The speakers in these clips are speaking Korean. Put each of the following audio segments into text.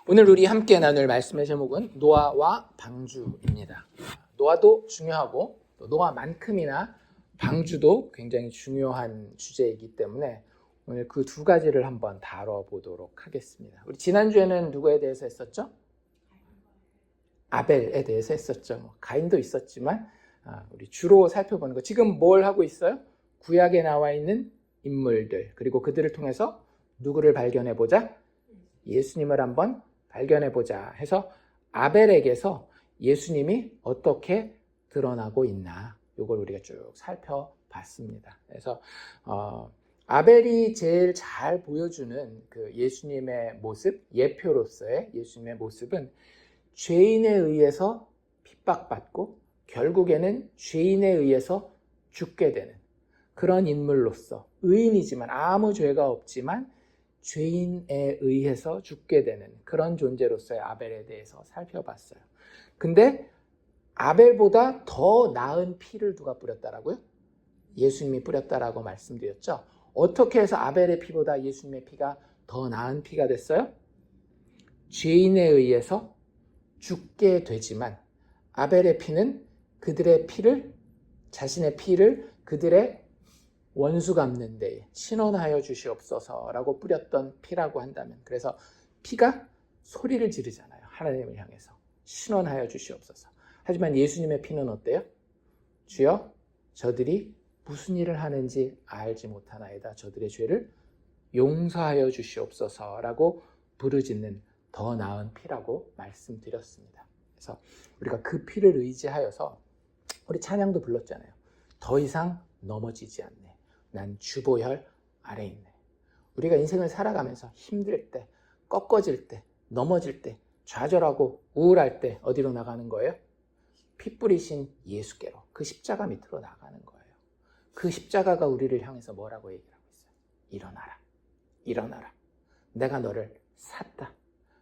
오늘 우리 함께 나눌 말씀의 제목은 노아와 방주입니다. 노아도 중요하고 또 노아만큼이나 방주도 굉장히 중요한 주제이기 때문에 오늘 그 두 가지를 한번 다뤄보도록 하겠습니다. 우리 지난주에는 누구에 대해서 했었죠? 아벨에 대해서 했었죠. 가인도 있었지만 우리 주로 살펴보는 거, 지금 뭘 하고 있어요? 구약에 나와 있는 인물들, 그리고 그들을 통해서 누구를 발견해보자? 예수님을 한번 발견해보자 해서 아벨에게서 예수님이 어떻게 드러나고 있나, 이걸 우리가 쭉 살펴봤습니다. 그래서 아벨이 제일 잘 보여주는 그 예수님의 모습, 예표로서의 예수님의 모습은 죄인에 의해서 핍박받고 결국에는 죄인에 의해서 죽게 되는 그런 인물로서, 의인이지만 아무 죄가 없지만 죄인에 의해서 죽게 되는 그런 존재로서의 아벨에 대해서 살펴봤어요. 근데 아벨보다 더 나은 피를 누가 뿌렸다라고요? 예수님이 뿌렸다라고 말씀드렸죠. 어떻게 해서 아벨의 피보다 예수님의 피가 더 나은 피가 됐어요? 죄인에 의해서 죽게 되지만 아벨의 피는 그들의 피를, 자신의 피를 그들의 원수 갚는 데에 신원하여 주시옵소서라고 뿌렸던 피라고 한다면, 그래서 피가 소리를 지르잖아요. 하나님을 향해서 신원하여 주시옵소서. 하지만 예수님의 피는 어때요? 주여, 저들이 무슨 일을 하는지 알지 못하나이다. 저들의 죄를 용서하여 주시옵소서라고 부르짖는 더 나은 피라고 말씀드렸습니다. 그래서 우리가 그 피를 의지하여서 우리 찬양도 불렀잖아요. 더 이상 넘어지지 않네. 난 주보혈 아래 있네. 우리가 인생을 살아가면서 힘들 때, 꺾어질 때, 넘어질 때, 좌절하고 우울할 때 어디로 나가는 거예요? 피 뿌리신 예수께로, 그 십자가 밑으로 나가는 거예요. 그 십자가가 우리를 향해서 뭐라고 얘기를 하고 있어요? 일어나라, 일어나라. 내가 너를 샀다.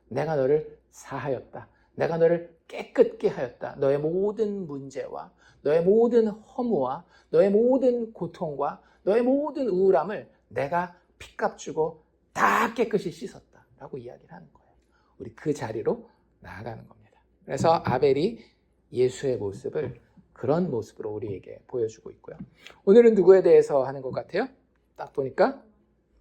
내가 너를 사하였다. 내가 너를 깨끗게 하였다. 너의 모든 문제와 너의 모든 허무와 너의 모든 고통과 너의 모든 우울함을 내가 핏값 주고 다 깨끗이 씻었다 라고 이야기를 하는 거예요. 우리 그 자리로 나아가는 겁니다. 그래서 아벨이 예수의 모습을 그런 모습으로 우리에게 보여주고 있고요. 오늘은 누구에 대해서 하는 것 같아요? 딱 보니까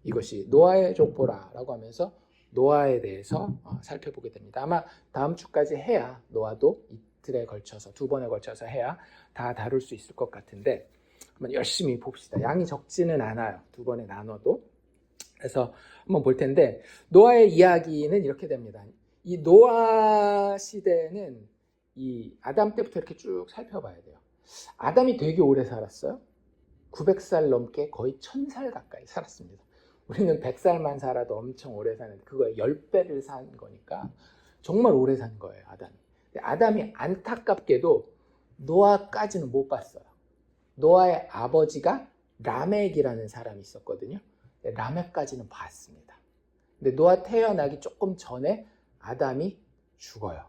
이것이 노아의 족보라라고 하면서 노아에 대해서 살펴보게 됩니다. 아마 다음 주까지 해야, 노아도 이틀에 걸쳐서, 두 번에 걸쳐서 해야 다 다룰 수 있을 것 같은데 한번 열심히 봅시다. 양이 적지는 않아요. 두 번에 나눠도. 그래서 한번 볼 텐데, 노아의 이야기는 이렇게 됩니다. 이 노아 시대는 이 아담 때부터 이렇게 쭉 살펴봐야 돼요. 아담이 되게 오래 살았어요. 900살 넘게, 거의 1000살 가까이 살았습니다. 우리는 100살만 살아도 엄청 오래 사는데 그거에 10배를 산 거니까 정말 오래 산 거예요, 아담이. 근데 아담이 안타깝게도 노아까지는 못 봤어요. 노아의 아버지가 라멕이라는 사람이 있었거든요. 라멕까지는 봤습니다. 근데 노아 태어나기 조금 전에 아담이 죽어요.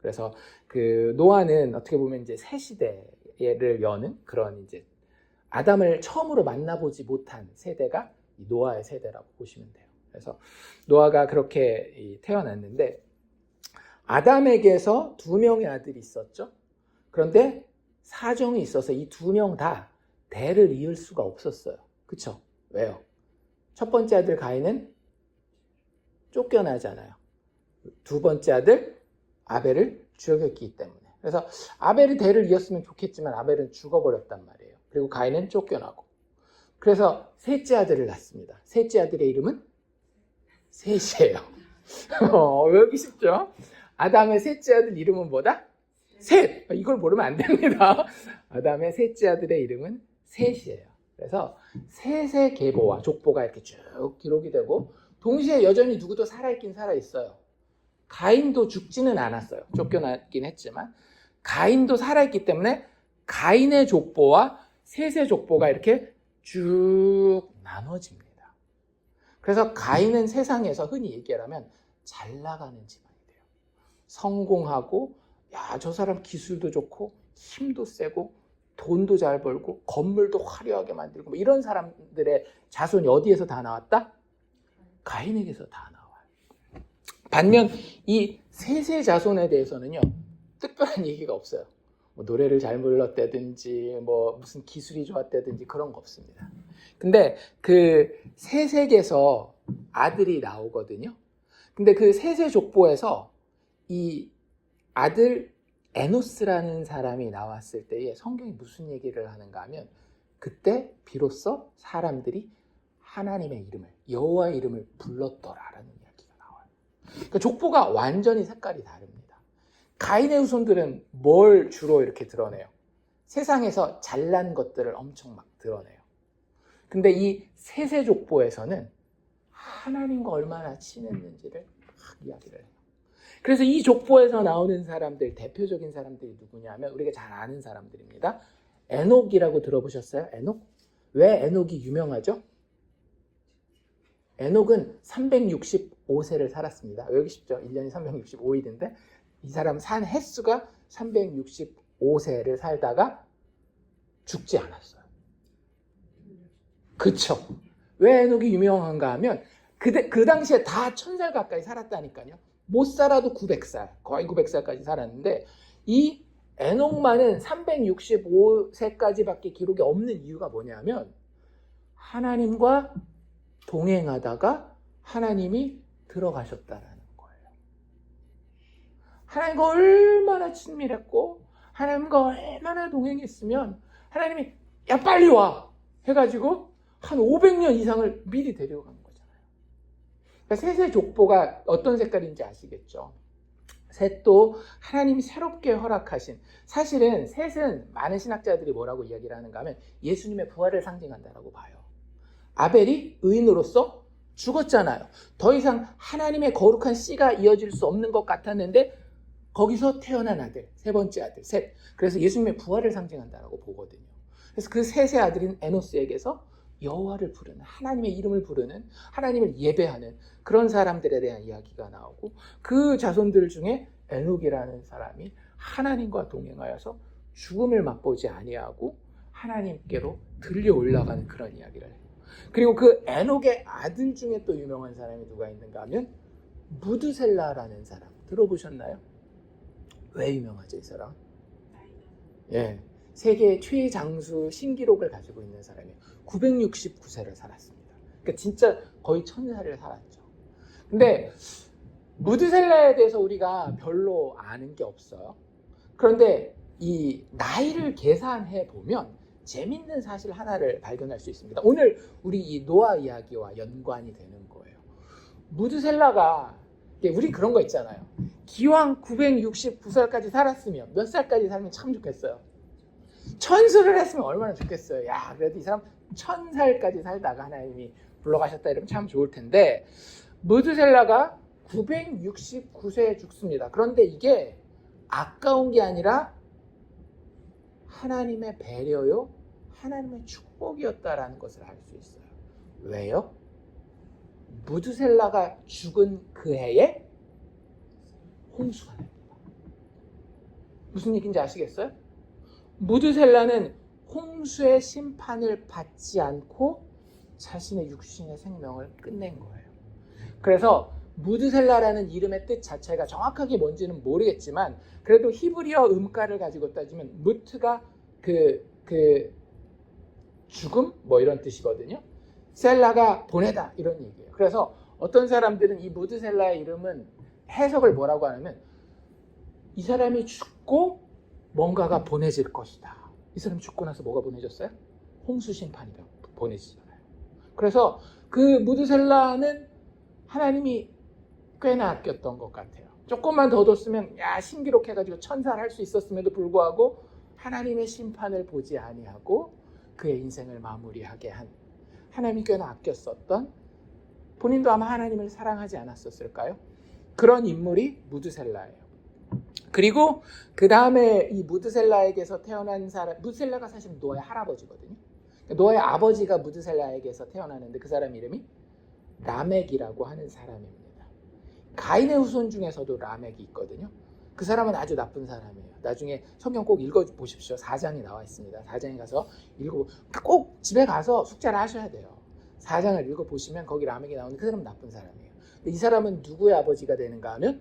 그래서 그 노아는 어떻게 보면 이제 새 시대를 여는 그런, 이제 아담을 처음으로 만나보지 못한 세대가 이 노아의 세대라고 보시면 돼요. 그래서 노아가 그렇게 태어났는데 아담에게서 2명의 아들이 있었죠. 그런데 사정이 있어서 이 2명 다 대를 이을 수가 없었어요. 그쵸? 왜요? 첫 번째 아들 가인은 쫓겨나잖아요. 두 번째 아들 아벨을 죽였기 때문에. 그래서 아벨이 대를 이었으면 좋겠지만 아벨은 죽어버렸단 말이에요. 그리고 가인은 쫓겨나고. 그래서 셋째 아들을 낳습니다. 셋째 아들의 이름은 셋이에요. 외우기 쉽죠? 아담의 셋째 아들 이름은 뭐다? 셋! 이걸 모르면 안 됩니다. 아담의 셋째 아들의 이름은 셋이에요. 그래서 셋의 계보와 족보가 이렇게 쭉 기록이 되고, 동시에 여전히 누구도 살아있긴 살아있어요. 가인도 죽지는 않았어요. 쫓겨났긴 했지만 가인도 살아있기 때문에 가인의 족보와 셋의 족보가 이렇게 쭉 나눠집니다. 그래서 가인은 세상에서 흔히 얘기하면 잘 나가는 집안이 돼요. 성공하고, 야, 저 사람 기술도 좋고 힘도 세고 돈도 잘 벌고 건물도 화려하게 만들고, 뭐 이런 사람들의 자손이 어디에서 다 나왔다? 가인에게서 다 나와요. 반면 이 셋의 자손에 대해서는요, 특별한 얘기가 없어요. 뭐 노래를 잘 불렀다든지 뭐 무슨 기술이 좋았다든지 그런 거 없습니다. 근데 그 셋에게서 아들이 나오거든요. 근데 그 셋의 족보에서 이 아들 에노스라는 사람이 나왔을 때에 성경이 무슨 얘기를 하는가 하면, 그때 비로소 사람들이 하나님의 이름을, 여호와의 이름을 불렀더라라는 이야기가 나와요. 그러니까 족보가 완전히 색깔이 다릅니다. 가인의 후손들은 뭘 주로 이렇게 드러내요? 세상에서 잘난 것들을 엄청 막 드러내요. 근데 이 셋의 족보에서는 하나님과 얼마나 친했는지를 막 이야기를 해요. 그래서 이 족보에서 나오는 사람들, 대표적인 사람들이 누구냐면 우리가 잘 아는 사람들입니다. 에녹이라고 들어보셨어요? 에녹? 왜 에녹이 유명하죠? 에녹은 365세를 살았습니다. 외우기 쉽죠? 1년이 365일인데 이 사람 산 횟수가 365세를 살다가 죽지 않았어요. 그쵸? 왜 에녹이 유명한가 하면 그 당시에 다 1000살 가까이 살았다니까요. 못 살아도 900살, 거의 900살까지 살았는데 이 에녹만은 365세까지밖에 기록이 없는 이유가 뭐냐면 하나님과 동행하다가 하나님이 들어가셨다라는 거예요. 하나님과 얼마나 친밀했고 하나님과 얼마나 동행했으면 하나님이 야 빨리 와 해가지고 한 500년 이상을 미리 데려간 거잖아요. 그러니까 셋의 족보가 어떤 색깔인지 아시겠죠? 셋도 하나님이 새롭게 허락하신, 사실은 셋은 많은 신학자들이 뭐라고 이야기를 하는가 하면 예수님의 부활을 상징한다라고 봐요. 아벨이 의인으로서 죽었잖아요. 더 이상 하나님의 거룩한 씨가 이어질 수 없는 것 같았는데 거기서 태어난 아들, 세 번째 아들, 셋. 그래서 예수님의 부활을 상징한다라고 보거든요. 그래서 그 셋의 아들인 에노스에게서 여호와를 부르는, 하나님의 이름을 부르는, 하나님을 예배하는 그런 사람들에 대한 이야기가 나오고, 그 자손들 중에 에녹이라는 사람이 하나님과 동행하여서 죽음을 맛보지 아니하고 하나님께로 들려 올라가는 그런 이야기를 해요. 그리고 그 에녹의 아들 중에 또 유명한 사람이 누가 있는가 하면 무드셀라라는 사람 들어보셨나요? 왜 유명하죠, 이 사람? 예, 세계 최장수 신기록을 가지고 있는 사람이에요. 969세를 살았습니다. 그러니까 진짜 거의 1000살을 살았죠. 근데 무드셀라에 대해서 우리가 별로 아는 게 없어요. 그런데 이 나이를 계산해 보면 재밌는 사실 하나를 발견할 수 있습니다. 오늘 우리 이 노아 이야기와 연관이 되는 거예요. 무드셀라가, 우리 그런 거 있잖아요. 기왕 969살까지 살았으면 몇 살까지 살면 참 좋겠어요. 1000수를 했으면 얼마나 좋겠어요. 야, 그래도 이 사람 1000살까지 살다가 하나님이 불러가셨다 이러면 참 좋을 텐데, 무드셀라가 969세에 죽습니다. 그런데 이게 아까운 게 아니라 하나님의 배려요, 하나님의 축복이었다라는 것을 알 수 있어요. 왜요? 무드셀라가 죽은 그 해에 홍수가 납니다. 무슨 얘기인지 아시겠어요? 무드셀라는 홍수의 심판을 받지 않고 자신의 육신의 생명을 끝낸 거예요. 그래서 무드셀라라는 이름의 뜻 자체가 정확하게 뭔지는 모르겠지만 그래도 히브리어 음가를 가지고 따지면 무트가 그 죽음 뭐 이런 뜻이거든요. 셀라가 보내다 이런 얘기예요. 그래서 어떤 사람들은 이 무드셀라의 이름은 해석을 뭐라고 하냐면 이 사람이 죽고 뭔가가 보내질 것이다. 이 사람 죽고 나서 뭐가 보내졌어요? 홍수 심판이 보내지잖아요. 그래서 그 무드셀라는 하나님이 꽤나 아꼈던 것 같아요. 조금만 더 뒀으면 신기록 해가지고 1000살 할 수 있었음에도 불구하고 하나님의 심판을 보지 아니하고 그의 인생을 마무리하게 한, 하나님이 꽤나 아꼈었던, 본인도 아마 하나님을 사랑하지 않았었을까요? 그런 인물이 무드셀라예요. 그리고 그 다음에 이 무드셀라에게서 태어난 사람, 무드셀라가 사실 노아의 할아버지거든요. 노아의 아버지가 무드셀라에게서 태어나는데 그 사람 이름이 라멕이라고 하는 사람입니다. 가인의 후손 중에서도 라멕이 있거든요. 그 사람은 아주 나쁜 사람이에요. 나중에 성경 꼭 읽어보십시오. 4장이 나와 있습니다. 4장에 가서 꼭 집에 가서 숙제를 하셔야 돼요. 4장을 읽어보시면 거기 라멕이 나오는데 그 사람은 나쁜 사람이에요. 이 사람은 누구의 아버지가 되는가 하면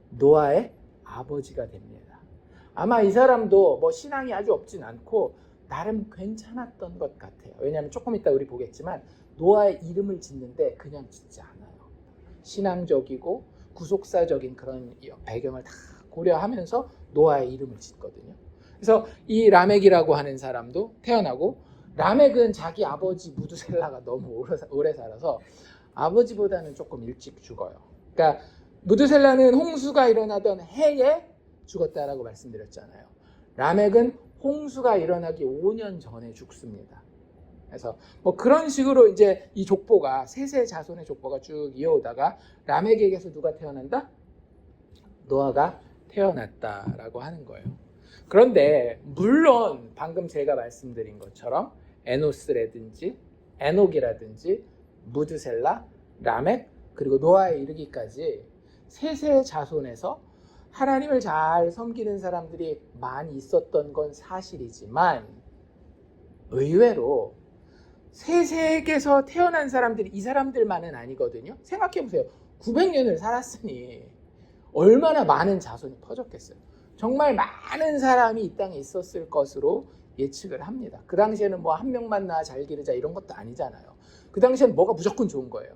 노아의 아버지가 됩니다. 아마 이 사람도 뭐 신앙이 아주 없진 않고 나름 괜찮았던 것 같아요. 왜냐하면 조금 이따 우리 보겠지만 노아의 이름을 짓는데 그냥 짓지 않아요. 신앙적이고 구속사적인 그런 배경을 다 고려하면서 노아의 이름을 짓거든요. 그래서 이 라멕이라고 하는 사람도 태어나고, 라멕은 자기 아버지 무드셀라가 너무 오래 살아서 아버지보다는 조금 일찍 죽어요. 그러니까 무드셀라는 홍수가 일어나던 해에 죽었다라고 말씀드렸잖아요. 라멕은 홍수가 일어나기 5년 전에 죽습니다. 그래서 뭐 그런 식으로 이제 이 족보가 셋의 자손의 족보가 쭉 이어오다가 라멕에게서 누가 태어난다? 노아가 태어났다라고 하는 거예요. 그런데 물론 방금 제가 말씀드린 것처럼 에노스라든지 에녹이라든지 무드셀라, 라멕, 그리고 노아에 이르기까지 셋의 자손에서 하나님을 잘 섬기는 사람들이 많이 있었던 건 사실이지만, 의외로 셋에게서 태어난 사람들이 이 사람들만은 아니거든요. 생각해보세요. 900년을 살았으니 얼마나 많은 자손이 퍼졌겠어요. 정말 많은 사람이 이 땅에 있었을 것으로 예측을 합니다. 그 당시에는 뭐 한 명만 낳아 잘 기르자 이런 것도 아니잖아요. 그 당시에는 뭐가 무조건 좋은 거예요.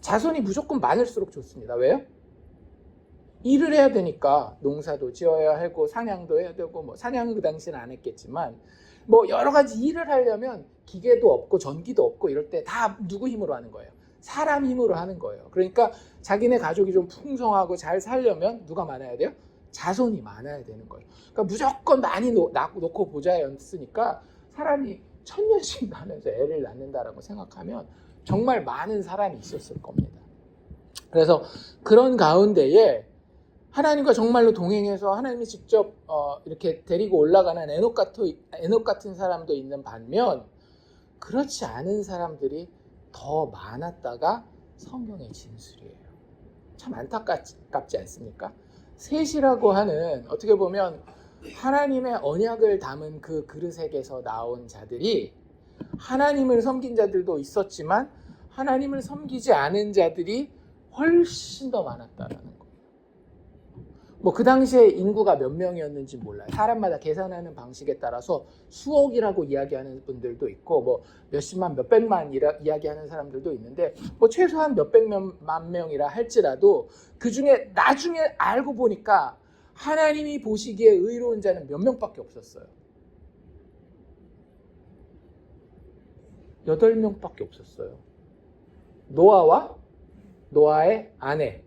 자손이 무조건 많을수록 좋습니다. 왜요? 일을 해야 되니까 농사도 지어야 하고 사냥도 해야 되고, 뭐 사냥은 그 당시에는 안 했겠지만 뭐 여러 가지 일을 하려면 기계도 없고 전기도 없고 이럴 때 다 누구 힘으로 하는 거예요? 사람 힘으로 하는 거예요. 그러니까 자기네 가족이 좀 풍성하고 잘 살려면 누가 많아야 돼요? 자손이 많아야 되는 거예요. 그러니까 무조건 많이 놓고 보자였으니까 사람이 1000년씩 나면서 애를 낳는다라고 생각하면 정말 많은 사람이 있었을 겁니다. 그래서 그런 가운데에 하나님과 정말로 동행해서 하나님이 직접 이렇게 데리고 올라가는 에녹 같은 사람도 있는 반면, 그렇지 않은 사람들이 더 많았다가 성경의 진술이에요. 참 안타깝지 않습니까? 셋이라고 하는, 어떻게 보면 하나님의 언약을 담은 그 그릇에게서 나온 자들이, 하나님을 섬긴 자들도 있었지만 하나님을 섬기지 않은 자들이 훨씬 더 많았다라는 거예요. 뭐 그 당시에 인구가 몇 명이었는지 몰라요. 사람마다 계산하는 방식에 따라서 수억이라고 이야기하는 분들도 있고, 뭐 몇십만, 몇백만 이야기하는 사람들도 있는데, 뭐 최소한 몇백만 명이라 할지라도 그 중에 나중에 알고 보니까 하나님이 보시기에 의로운 자는 몇 명밖에 없었어요. 8명밖에 없었어요. 노아와 노아의 아내,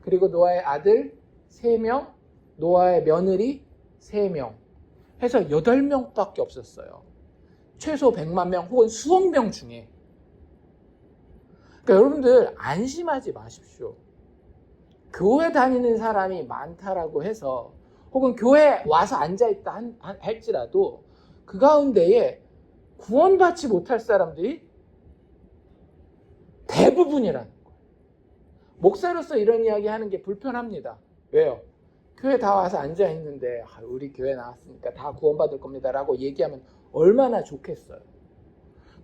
그리고 노아의 아들 3명, 노아의 며느리 3명 해서 8명밖에 없었어요. 최소 100만 명 혹은 수억 명 중에. 그러니까 여러분들 안심하지 마십시오. 교회 다니는 사람이 많다라고 해서, 혹은 교회에 와서 앉아있다 할지라도 그 가운데에 구원받지 못할 사람들이 대부분이라는 거예요. 목사로서 이런 이야기 하는 게 불편합니다. 왜요? 교회 다 와서 앉아있는데 우리 교회 나왔으니까 다 구원받을 겁니다 라고 얘기하면 얼마나 좋겠어요.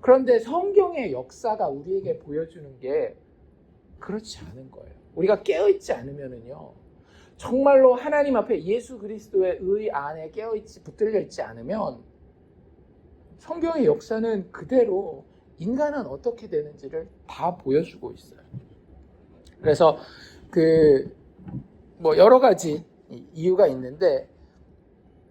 그런데 성경의 역사가 우리에게 보여주는 게 그렇지 않은 거예요. 우리가 깨어있지 않으면은요, 정말로 하나님 앞에 예수 그리스도의 의 안에 붙들려 있지 않으면 성경의 역사는 그대로 인간은 어떻게 되는지를 다 보여주고 있어요. 그래서 뭐 여러 가지 이유가 있는데,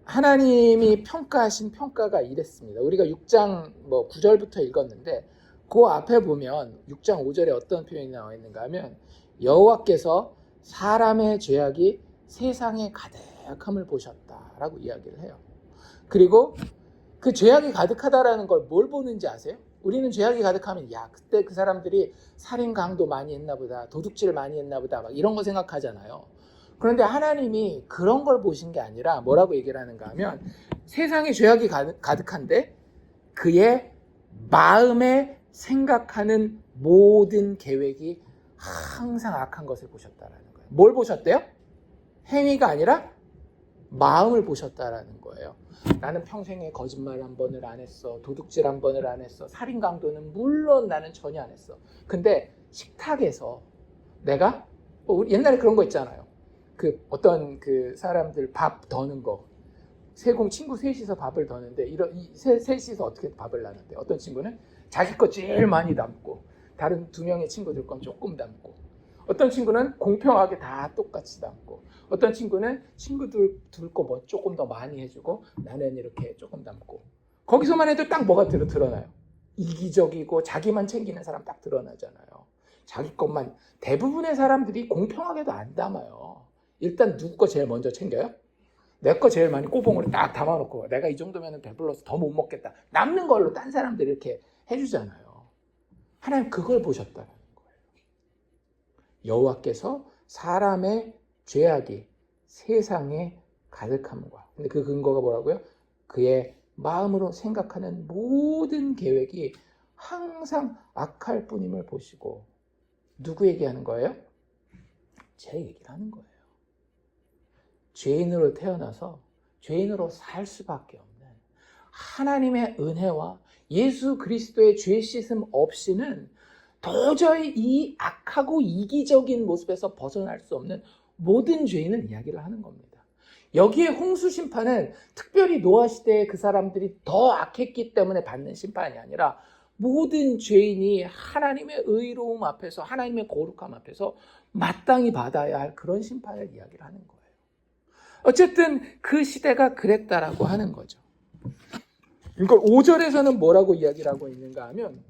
하나님이 평가하신 평가가 이랬습니다. 우리가 6장 9절부터 읽었는데, 그 앞에 보면 6장 5절에 어떤 표현이 나와 있는가 하면, 여호와께서 사람의 죄악이 세상에 가득함을 보셨다라고 이야기를 해요. 그리고 그 죄악이 가득하다라는 걸 뭘 보는지 아세요? 우리는 죄악이 가득하면 그때 그 사람들이 살인 강도 많이 했나 보다, 도둑질 많이 했나 보다, 막 이런 거 생각하잖아요. 그런데 하나님이 그런 걸 보신 게 아니라 뭐라고 얘기를 하는가 하면, 세상에 죄악이 가득한데 그의 마음에 생각하는 모든 계획이 항상 악한 것을 보셨다라는 거예요. 뭘 보셨대요? 행위가 아니라 마음을 보셨다라는 거예요. 나는 평생에 거짓말 한 번을 안 했어, 도둑질 한 번을 안 했어, 살인 강도는 물론 나는 전혀 안 했어. 근데 식탁에서 내가 우리 옛날에 그런 거 있잖아요. 그 어떤 그 사람들 밥 더는 거, 세공 친구 셋이서 밥을 더는데 셋이서 어떻게 밥을 나는데 어떤 친구는 자기 거 제일 많이 담고 다른 두 명의 친구들 건 조금 담고 어떤 친구는 공평하게 다 똑같이 담고 어떤 친구는 친구들 둘 거 뭐 조금 더 많이 해주고 나는 이렇게 조금 담고 거기서만 해도 딱 뭐가 드러나요. 이기적이고 자기만 챙기는 사람 딱 드러나잖아요. 자기 것만 대부분의 사람들이 공평하게도 안 담아요. 일단 누구 거 제일 먼저 챙겨요? 내 거 제일 많이 꼬봉으로 딱 담아놓고 내가 이 정도면 배불러서 더 못 먹겠다. 남는 걸로 딴 사람들이 이렇게 해주잖아요. 하나님 그걸 보셨다는 거예요. 여호와께서 사람의 죄악이 세상에 가득함과 근데 그 근거가 뭐라고요? 그의 마음으로 생각하는 모든 계획이 항상 악할 뿐임을 보시고 누구 얘기하는 거예요? 제 얘기를 하는 거예요. 죄인으로 태어나서 죄인으로 살 수밖에 없는 하나님의 은혜와 예수 그리스도의 죄 씻음 없이는 도저히 이 악하고 이기적인 모습에서 벗어날 수 없는 모든 죄인은 이야기를 하는 겁니다. 여기에 홍수 심판은 특별히 노아 시대에 그 사람들이 더 악했기 때문에 받는 심판이 아니라 모든 죄인이 하나님의 의로움 앞에서 하나님의 거룩함 앞에서 마땅히 받아야 할 그런 심판을 이야기를 하는 거예요. 어쨌든 그 시대가 그랬다라고 하는 거죠. 그러니까 5절에서는 뭐라고 이야기를 하고 있는가 하면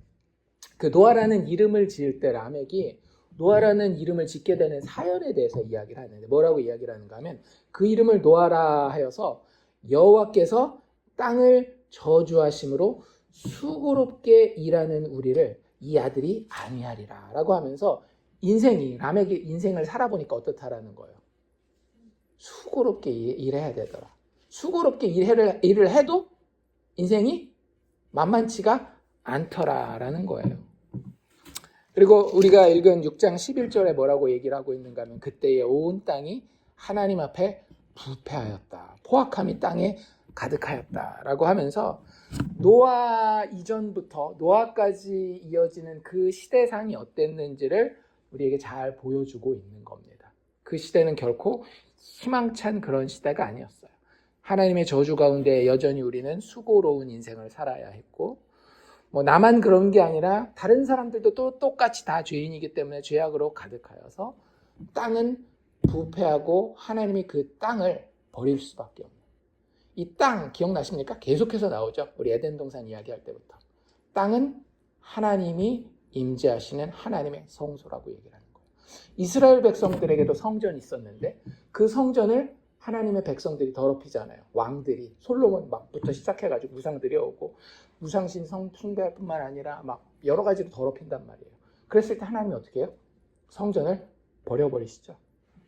그 노아라는 이름을 지을 때 라멕이 노아라는 이름을 짓게 되는 사연에 대해서 이야기를 하는데 뭐라고 이야기를 하는가 하면 그 이름을 노아라 하여서 여호와께서 땅을 저주하심으로 수고롭게 일하는 우리를 이 아들이 안위하리라 라고 하면서 라멕이 인생을 살아보니까 어떻다라는 거예요. 수고롭게 일해야 되더라. 수고롭게 일을 해도 인생이 만만치가 않더라라는 거예요. 그리고 우리가 읽은 6장 11절에 뭐라고 얘기를 하고 있는가 하면 그때의 온 땅이 하나님 앞에 부패하였다. 포악함이 땅에 가득하였다라고 하면서 노아 이전부터 노아까지 이어지는 그 시대상이 어땠는지를 우리에게 잘 보여주고 있는 겁니다. 그 시대는 결코 희망찬 그런 시대가 아니었어요. 하나님의 저주 가운데 여전히 우리는 수고로운 인생을 살아야 했고 나만 그런 게 아니라 다른 사람들도 또 똑같이 다 죄인이기 때문에 죄악으로 가득하여서 땅은 부패하고 하나님이 그 땅을 버릴 수밖에 없는 이 땅 기억나십니까? 계속해서 나오죠. 우리 에덴 동산 이야기할 때부터 땅은 하나님이 임재하시는 하나님의 성소라고 얘기를 하는 거예요. 이스라엘 백성들에게도 성전이 있었는데 그 성전을 하나님의 백성들이 더럽히잖아요. 왕들이 솔로몬 막부터 시작해가지고 우상들이 오고 우상신 숭배할 뿐만 아니라 막 여러 가지로 더럽힌단 말이에요. 그랬을 때 하나님이 어떻게 해요? 성전을 버려버리시죠.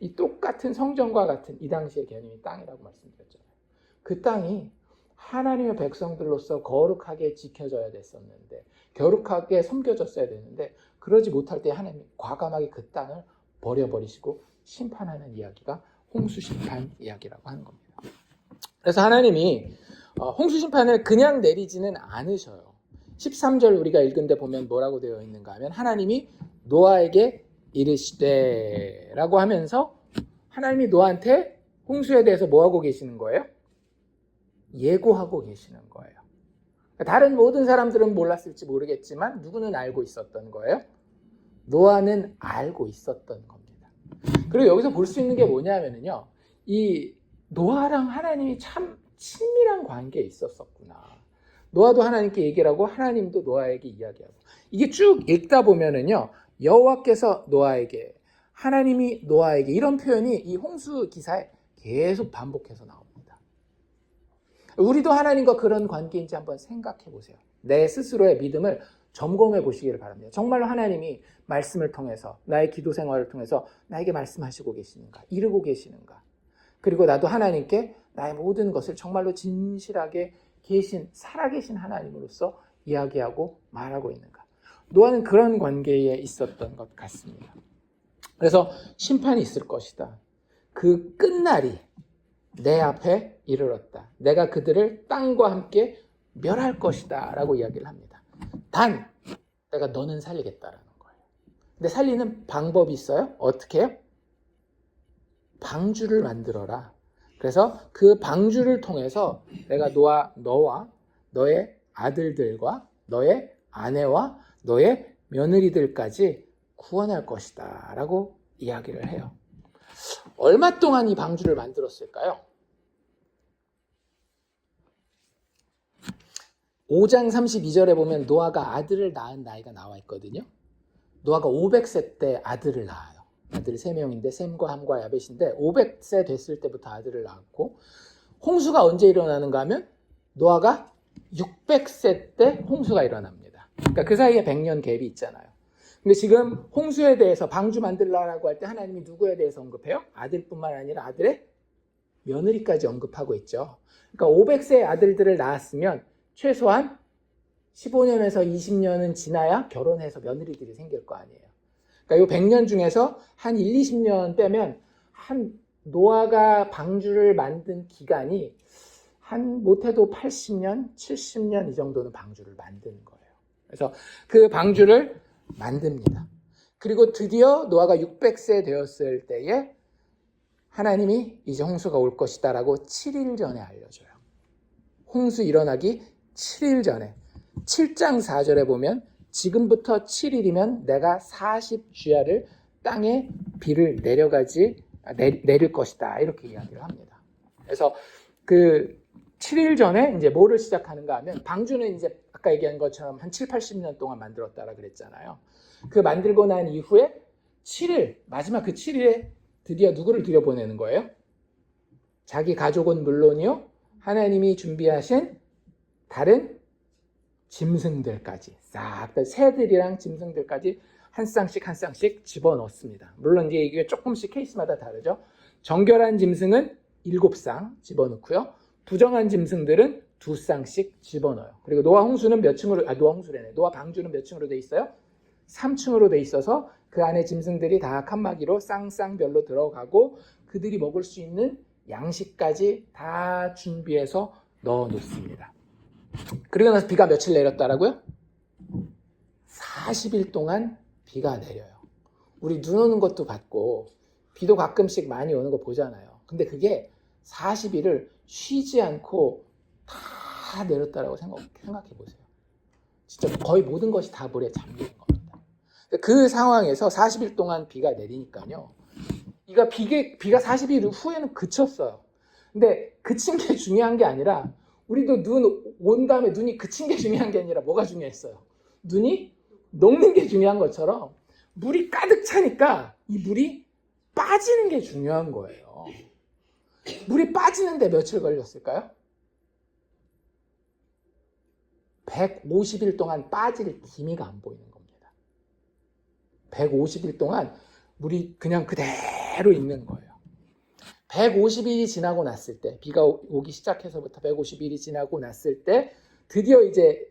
이 똑같은 성전과 같은 이 당시의 개념이 땅이라고 말씀드렸잖아요. 그 땅이 하나님의 백성들로서 거룩하게 지켜져야 됐었는데 거룩하게 섬겨졌어야 되는데 그러지 못할 때 하나님이 과감하게 그 땅을 버려버리시고 심판하는 이야기가 홍수심판 이야기라고 하는 겁니다. 그래서 하나님이 홍수심판을 그냥 내리지는 않으셔요. 13절 우리가 읽은 데 보면 뭐라고 되어 있는가 하면 하나님이 노아에게 이르시되 라고 하면서 하나님이 노아한테 홍수에 대해서 뭐하고 계시는 거예요? 예고하고 계시는 거예요. 다른 모든 사람들은 몰랐을지 모르겠지만 누구는 알고 있었던 거예요? 노아는 알고 있었던 겁니다. 그리고 여기서 볼 수 있는 게 뭐냐면요. 이 노아랑 하나님이 참 친밀한 관계에 있었구나. 노아도 하나님께 얘기를 하고 하나님도 노아에게 이야기하고 이게 쭉 읽다 보면은요. 여호와께서 노아에게 하나님이 노아에게 이런 표현이 이 홍수 기사에 계속 반복해서 나옵니다. 우리도 하나님과 그런 관계인지 한번 생각해 보세요. 내 스스로의 믿음을 점검해 보시기를 바랍니다. 정말로 하나님이 말씀을 통해서 나의 기도 생활을 통해서 나에게 말씀하시고 계시는가? 이루고 계시는가? 그리고 나도 하나님께 나의 모든 것을 정말로 진실하게 살아계신 하나님으로서 이야기하고 말하고 있는가? 노아는 그런 관계에 있었던 것 같습니다. 그래서 심판이 있을 것이다. 그 끝날이 내 앞에 이르렀다. 내가 그들을 땅과 함께 멸할 것이다 라고 이야기를 합니다. 단 내가 너는 살리겠다라는 거예요. 근데 살리는 방법이 있어요. 어떻게 해요? 방주를 만들어라. 그래서 그 방주를 통해서 내가 너와 너의 아들들과 너의 아내와 너의 며느리들까지 구원할 것이다 라고 이야기를 해요. 얼마 동안 이 방주를 만들었을까요? 5장 32절에 보면 노아가 아들을 낳은 나이가 나와 있거든요. 노아가 500세 때 아들을 낳아요. 아들 3명인데 셈과 함과 야벳인데 500세 됐을 때부터 아들을 낳았고, 홍수가 언제 일어나는가 하면 노아가 600세 때 홍수가 일어납니다. 그러니까 그 사이에 100년 갭이 있잖아요. 근데 지금 홍수에 대해서 방주 만들라라고 할 때 하나님이 누구에 대해서 언급해요? 아들뿐만 아니라 아들의 며느리까지 언급하고 있죠. 그러니까 500세의 아들들을 낳았으면 최소한 15년에서 20년은 지나야 결혼해서 며느리들이 생길 거 아니에요. 그러니까 이 100년 중에서 한 1, 20년 빼면 한 노아가 방주를 만든 기간이 한 못해도 80년, 70년 이 정도는 방주를 만드는 거예요. 그래서 그 방주를 만듭니다. 그리고 드디어 노아가 600세 되었을 때에 하나님이 이제 홍수가 올 것이다 라고 7일 전에 알려줘요. 홍수 일어나기 7일 전에 7장 4절에 보면 지금부터 7일이면 내가 40주야를 땅에 비를 내릴 것이다 이렇게 이야기를 합니다. 그래서 그 7일 전에 이제 뭐를 시작하는가 하면 방주는 이제 아까 얘기한 것처럼 한 7, 80년 동안 만들었다라 그랬잖아요. 그 만들고 난 이후에 7일, 마지막 그 7일에 드디어 누구를 들여보내는 거예요? 자기 가족은 물론이요, 하나님이 준비하신 다른 짐승들까지 싹 다 새들이랑 짐승들까지 한 쌍씩 집어넣습니다. 물론 이제 이게 조금씩 케이스마다 다르죠. 정결한 짐승은 7쌍 집어넣고요. 부정한 짐승들은 2쌍씩 집어넣어요. 그리고 노아 홍수는 몇 층으로, 노아 방주는 몇 층으로 돼 있어요? 3층으로 돼 있어서 그 안에 짐승들이 다 칸막이로 쌍쌍별로 들어가고 그들이 먹을 수 있는 양식까지 다 준비해서 넣어 놓습니다. 그리고 나서 비가 며칠 내렸다라고요? 40일 동안 비가 내려요. 우리 눈 오는 것도 봤고 비도 가끔씩 많이 오는 거 보잖아요. 근데 그게 40일을 쉬지 않고 다 내렸다라고 생각해 보세요. 진짜 거의 모든 것이 다 물에 잠기는 겁니다. 그 상황에서 40일 동안 비가 내리니까요. 비가 40일 후에는 그쳤어요. 근데 그친 게 중요한 게 아니라 우리도 눈 온 다음에 눈이 그친 게 중요한 게 아니라 뭐가 중요했어요? 눈이 녹는 게 중요한 것처럼 물이 가득 차니까 이 물이 빠지는 게 중요한 거예요. 물이 빠지는데 며칠 걸렸을까요? 150일 동안 빠질 기미가 안 보이는 겁니다. 150일 동안 물이 그냥 그대로 있는 거예요. 150일이 지나고 났을 때, 비가 오기 시작해서부터 150일이 지나고 났을 때 드디어 이제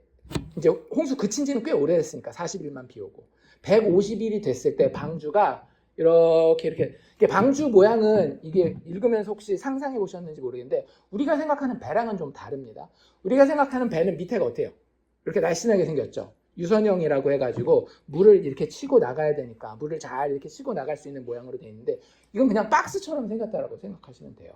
홍수 그친 지는 꽤 오래됐으니까 40일만 비 오고 150일이 됐을 때 방주가 이렇게 방주 모양은 이게 읽으면서 혹시 상상해 보셨는지 모르겠는데 우리가 생각하는 배랑은 좀 다릅니다. 우리가 생각하는 배는 밑에가 어때요? 이렇게 날씬하게 생겼죠. 유선형이라고 해가지고 물을 이렇게 치고 나가야 되니까 물을 잘 이렇게 치고 나갈 수 있는 모양으로 되어 있는데 이건 그냥 박스처럼 생겼다라고 생각하시면 돼요.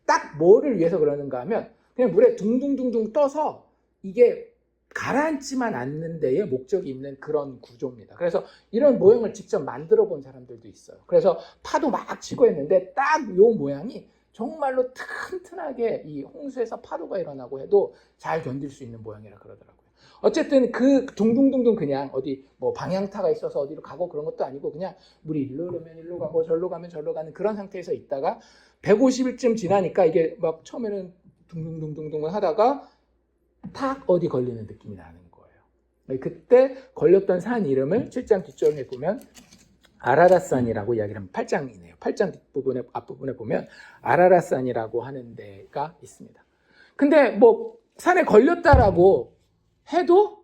딱 뭐를 위해서 그러는가 하면 그냥 물에 둥둥둥둥 떠서 이게 가라앉지만 않는 데에 목적이 있는 그런 구조입니다. 그래서 이런 모형을 직접 만들어 본 사람들도 있어요. 그래서 파도 막 치고 했는데 딱 이 모양이 정말로 튼튼하게 이 홍수에서 파도가 일어나고 해도 잘 견딜 수 있는 모양이라 그러더라고요. 어쨌든 그 둥둥둥둥 그냥 어디 뭐 방향타가 있어서 어디로 가고 그런 것도 아니고 그냥 물이 일로 오면 일로 가고 절로 가면 절로 가는 그런 상태에서 있다가 150일쯤 지나니까 이게 막 처음에는 둥둥둥둥둥 하다가 탁 어디 걸리는 느낌이 나는 거예요. 그때 걸렸던 산 이름을 7장 뒷절에 보면 아라랏산이라고 이야기를 하면 8장이네요. 8장 뒷부분에 앞부분에 보면 아라랏산이라고 하는 데가 있습니다. 근데 뭐 산에 걸렸다라고 해도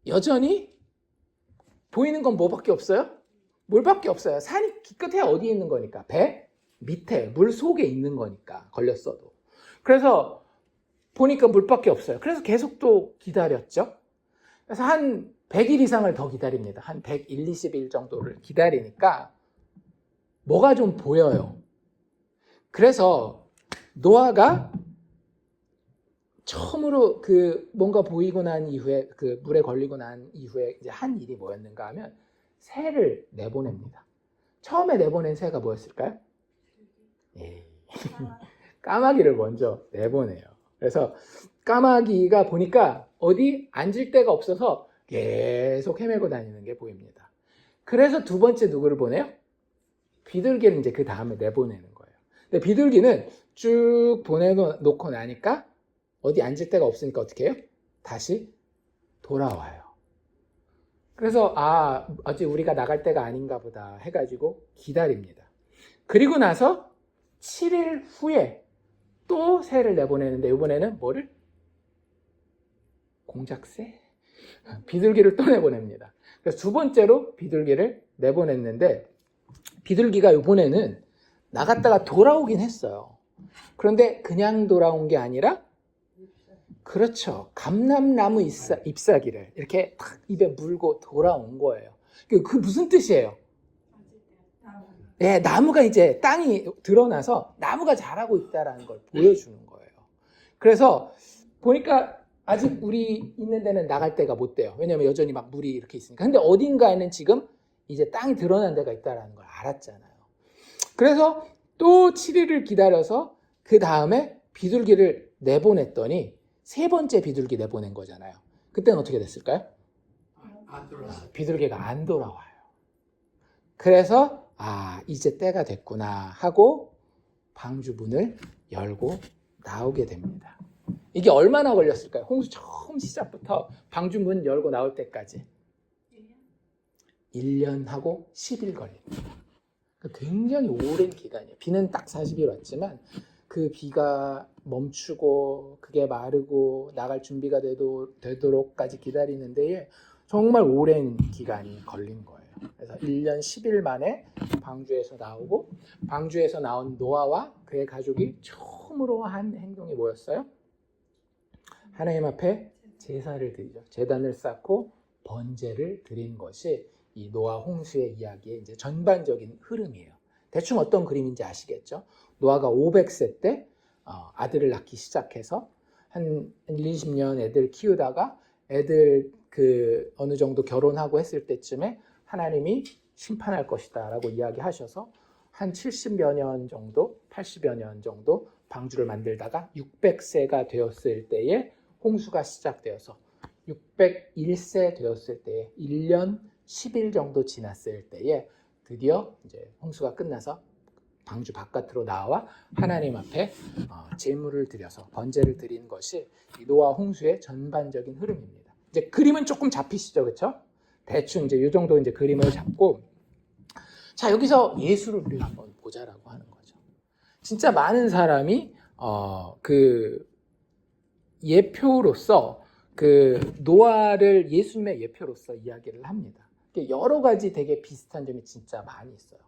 여전히 보이는 건 뭐밖에 없어요? 물밖에 없어요. 산이 기껏해야 어디에 있는 거니까 배 밑에 물 속에 있는 거니까 걸렸어도. 그래서 보니까 물밖에 없어요. 그래서 계속 또 기다렸죠. 그래서 한 100일 이상을 더 기다립니다. 한 100일, 20일 정도를 기다리니까 뭐가 좀 보여요. 그래서 노아가 처음으로 그 뭔가 보이고 난 이후에, 그 물에 걸리고 난 이후에 이제 한 일이 뭐였는가 하면 새를 내보냅니다. 처음에 내보낸 새가 뭐였을까요? 까마귀를 먼저 내보내요. 그래서 까마귀가 보니까 어디 앉을 데가 없어서 계속 헤매고 다니는 게 보입니다. 그래서 두 번째 누구를 보내요? 비둘기를 이제 그 다음에 내보내는 거예요. 근데 비둘기는 쭉 보내놓고 나니까 어디 앉을 데가 없으니까 어떻게 해요? 다시 돌아와요. 그래서 아직 우리가 나갈 때가 아닌가 보다 해가지고 기다립니다. 그리고 나서 7일 후에 또 새를 내보내는데 이번에는 뭐를? 공작새? 비둘기를 또 내보냅니다. 그래서 두 번째로 비둘기를 내보냈는데 비둘기가 이번에는 나갔다가 돌아오긴 했어요. 그런데 그냥 돌아온 게 아니라 그렇죠. 감람나무 잎사귀를 이렇게 탁 입에 물고 돌아온 거예요. 그 무슨 뜻이에요? 네, 나무가 이제 땅이 드러나서 나무가 자라고 있다는 걸 보여주는 거예요. 그래서 보니까 아직 우리 있는 데는 나갈 데가 못 돼요. 왜냐하면 여전히 막 물이 이렇게 있으니까. 근데 어딘가에는 지금 이제 땅이 드러난 데가 있다는 걸 알았잖아요. 그래서 또 7일을 기다려서 그 다음에 비둘기를 내보냈더니 세 번째 비둘기 내보낸 거잖아요. 그때는 어떻게 됐을까요? 안 돌아왔어요. 비둘기가 안 돌아와요. 그래서 이제 때가 됐구나 하고 방주 문을 열고 나오게 됩니다. 이게 얼마나 걸렸을까요? 홍수 처음 시작부터 방주 문 열고 나올 때까지 1년하고 10일 걸립니다. 굉장히 오랜 기간이에요. 비는 딱 40일 왔지만 그 비가 멈추고 그게 마르고 나갈 준비가 되도록까지 기다리는 데에 정말 오랜 기간이 걸린 거예요. 그래서 1년 10일 만에 방주에서 나오고 방주에서 나온 노아와 그의 가족이 처음으로 한 행동이 뭐였어요? 하나님 앞에 제사를 드리죠. 제단을 쌓고 번제를 드린 것이 이 노아 홍수의 이야기의 이제 전반적인 흐름이에요. 대충 어떤 그림인지 아시겠죠? 노아가 500세 때 아들을 낳기 시작해서 한 20년 애들 키우다가 애들 어느 정도 결혼하고 했을 때쯤에 하나님이 심판할 것이다 라고 이야기하셔서 한 70여 년 정도, 80여 년 정도 방주를 만들다가 600세가 되었을 때에 홍수가 시작되어서 601세 되었을 때에 1년 10일 정도 지났을 때에 드디어 이제 홍수가 끝나서 방주 바깥으로 나와 하나님 앞에 제물을 드려서 번제를 드린 것이 이 노아 홍수의 전반적인 흐름입니다. 이제 그림은 조금 잡히시죠, 그렇죠? 대충 이제 이 정도 이제 그림을 잡고 자 여기서 예수를 우리가 한번 보자라고 하는 거죠. 진짜 많은 사람이 그 예표로서 그 노아를 예수님의 예표로서 이야기를 합니다. 여러 가지 되게 비슷한 점이 진짜 많이 있어요.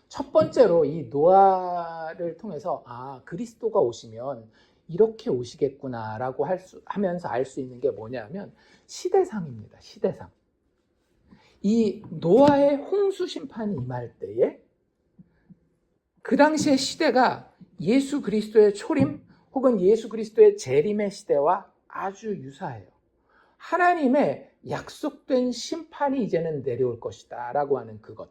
첫 번째로 이 노아를 통해서 그리스도가 오시면 이렇게 오시겠구나라고 하면서 알 수 있는 게 뭐냐면 시대상입니다. 시대상. 이 노아의 홍수 심판이 임할 때에 그 당시의 시대가 예수 그리스도의 초림 혹은 예수 그리스도의 재림의 시대와 아주 유사해요. 하나님의 약속된 심판이 이제는 내려올 것이다 라고 하는 그것.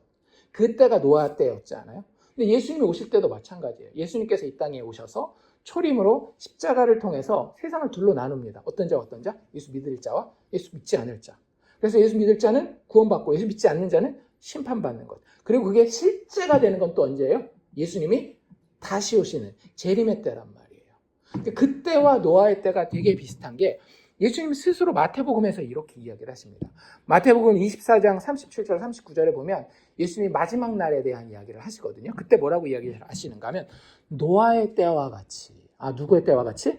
그때가 노아 때였잖아요. 근데 예수님이 오실 때도 마찬가지예요. 예수님께서 이 땅에 오셔서 초림으로 십자가를 통해서 세상을 둘로 나눕니다. 어떤 자와 어떤 자? 예수 믿을 자와 예수 믿지 않을 자. 그래서 예수 믿을 자는 구원받고 예수 믿지 않는 자는 심판받는 것. 그리고 그게 실제가 되는 건 또 언제예요? 예수님이 다시 오시는 재림의 때란 말이에요. 그때와 노아의 때가 되게 비슷한 게 예수님 스스로 마태복음에서 이렇게 이야기를 하십니다. 마태복음 24장 37절 39절에 보면 예수님이 마지막 날에 대한 이야기를 하시거든요. 그때 뭐라고 이야기하시는가 하면 노아의 때와 같이. 누구의 때와 같이?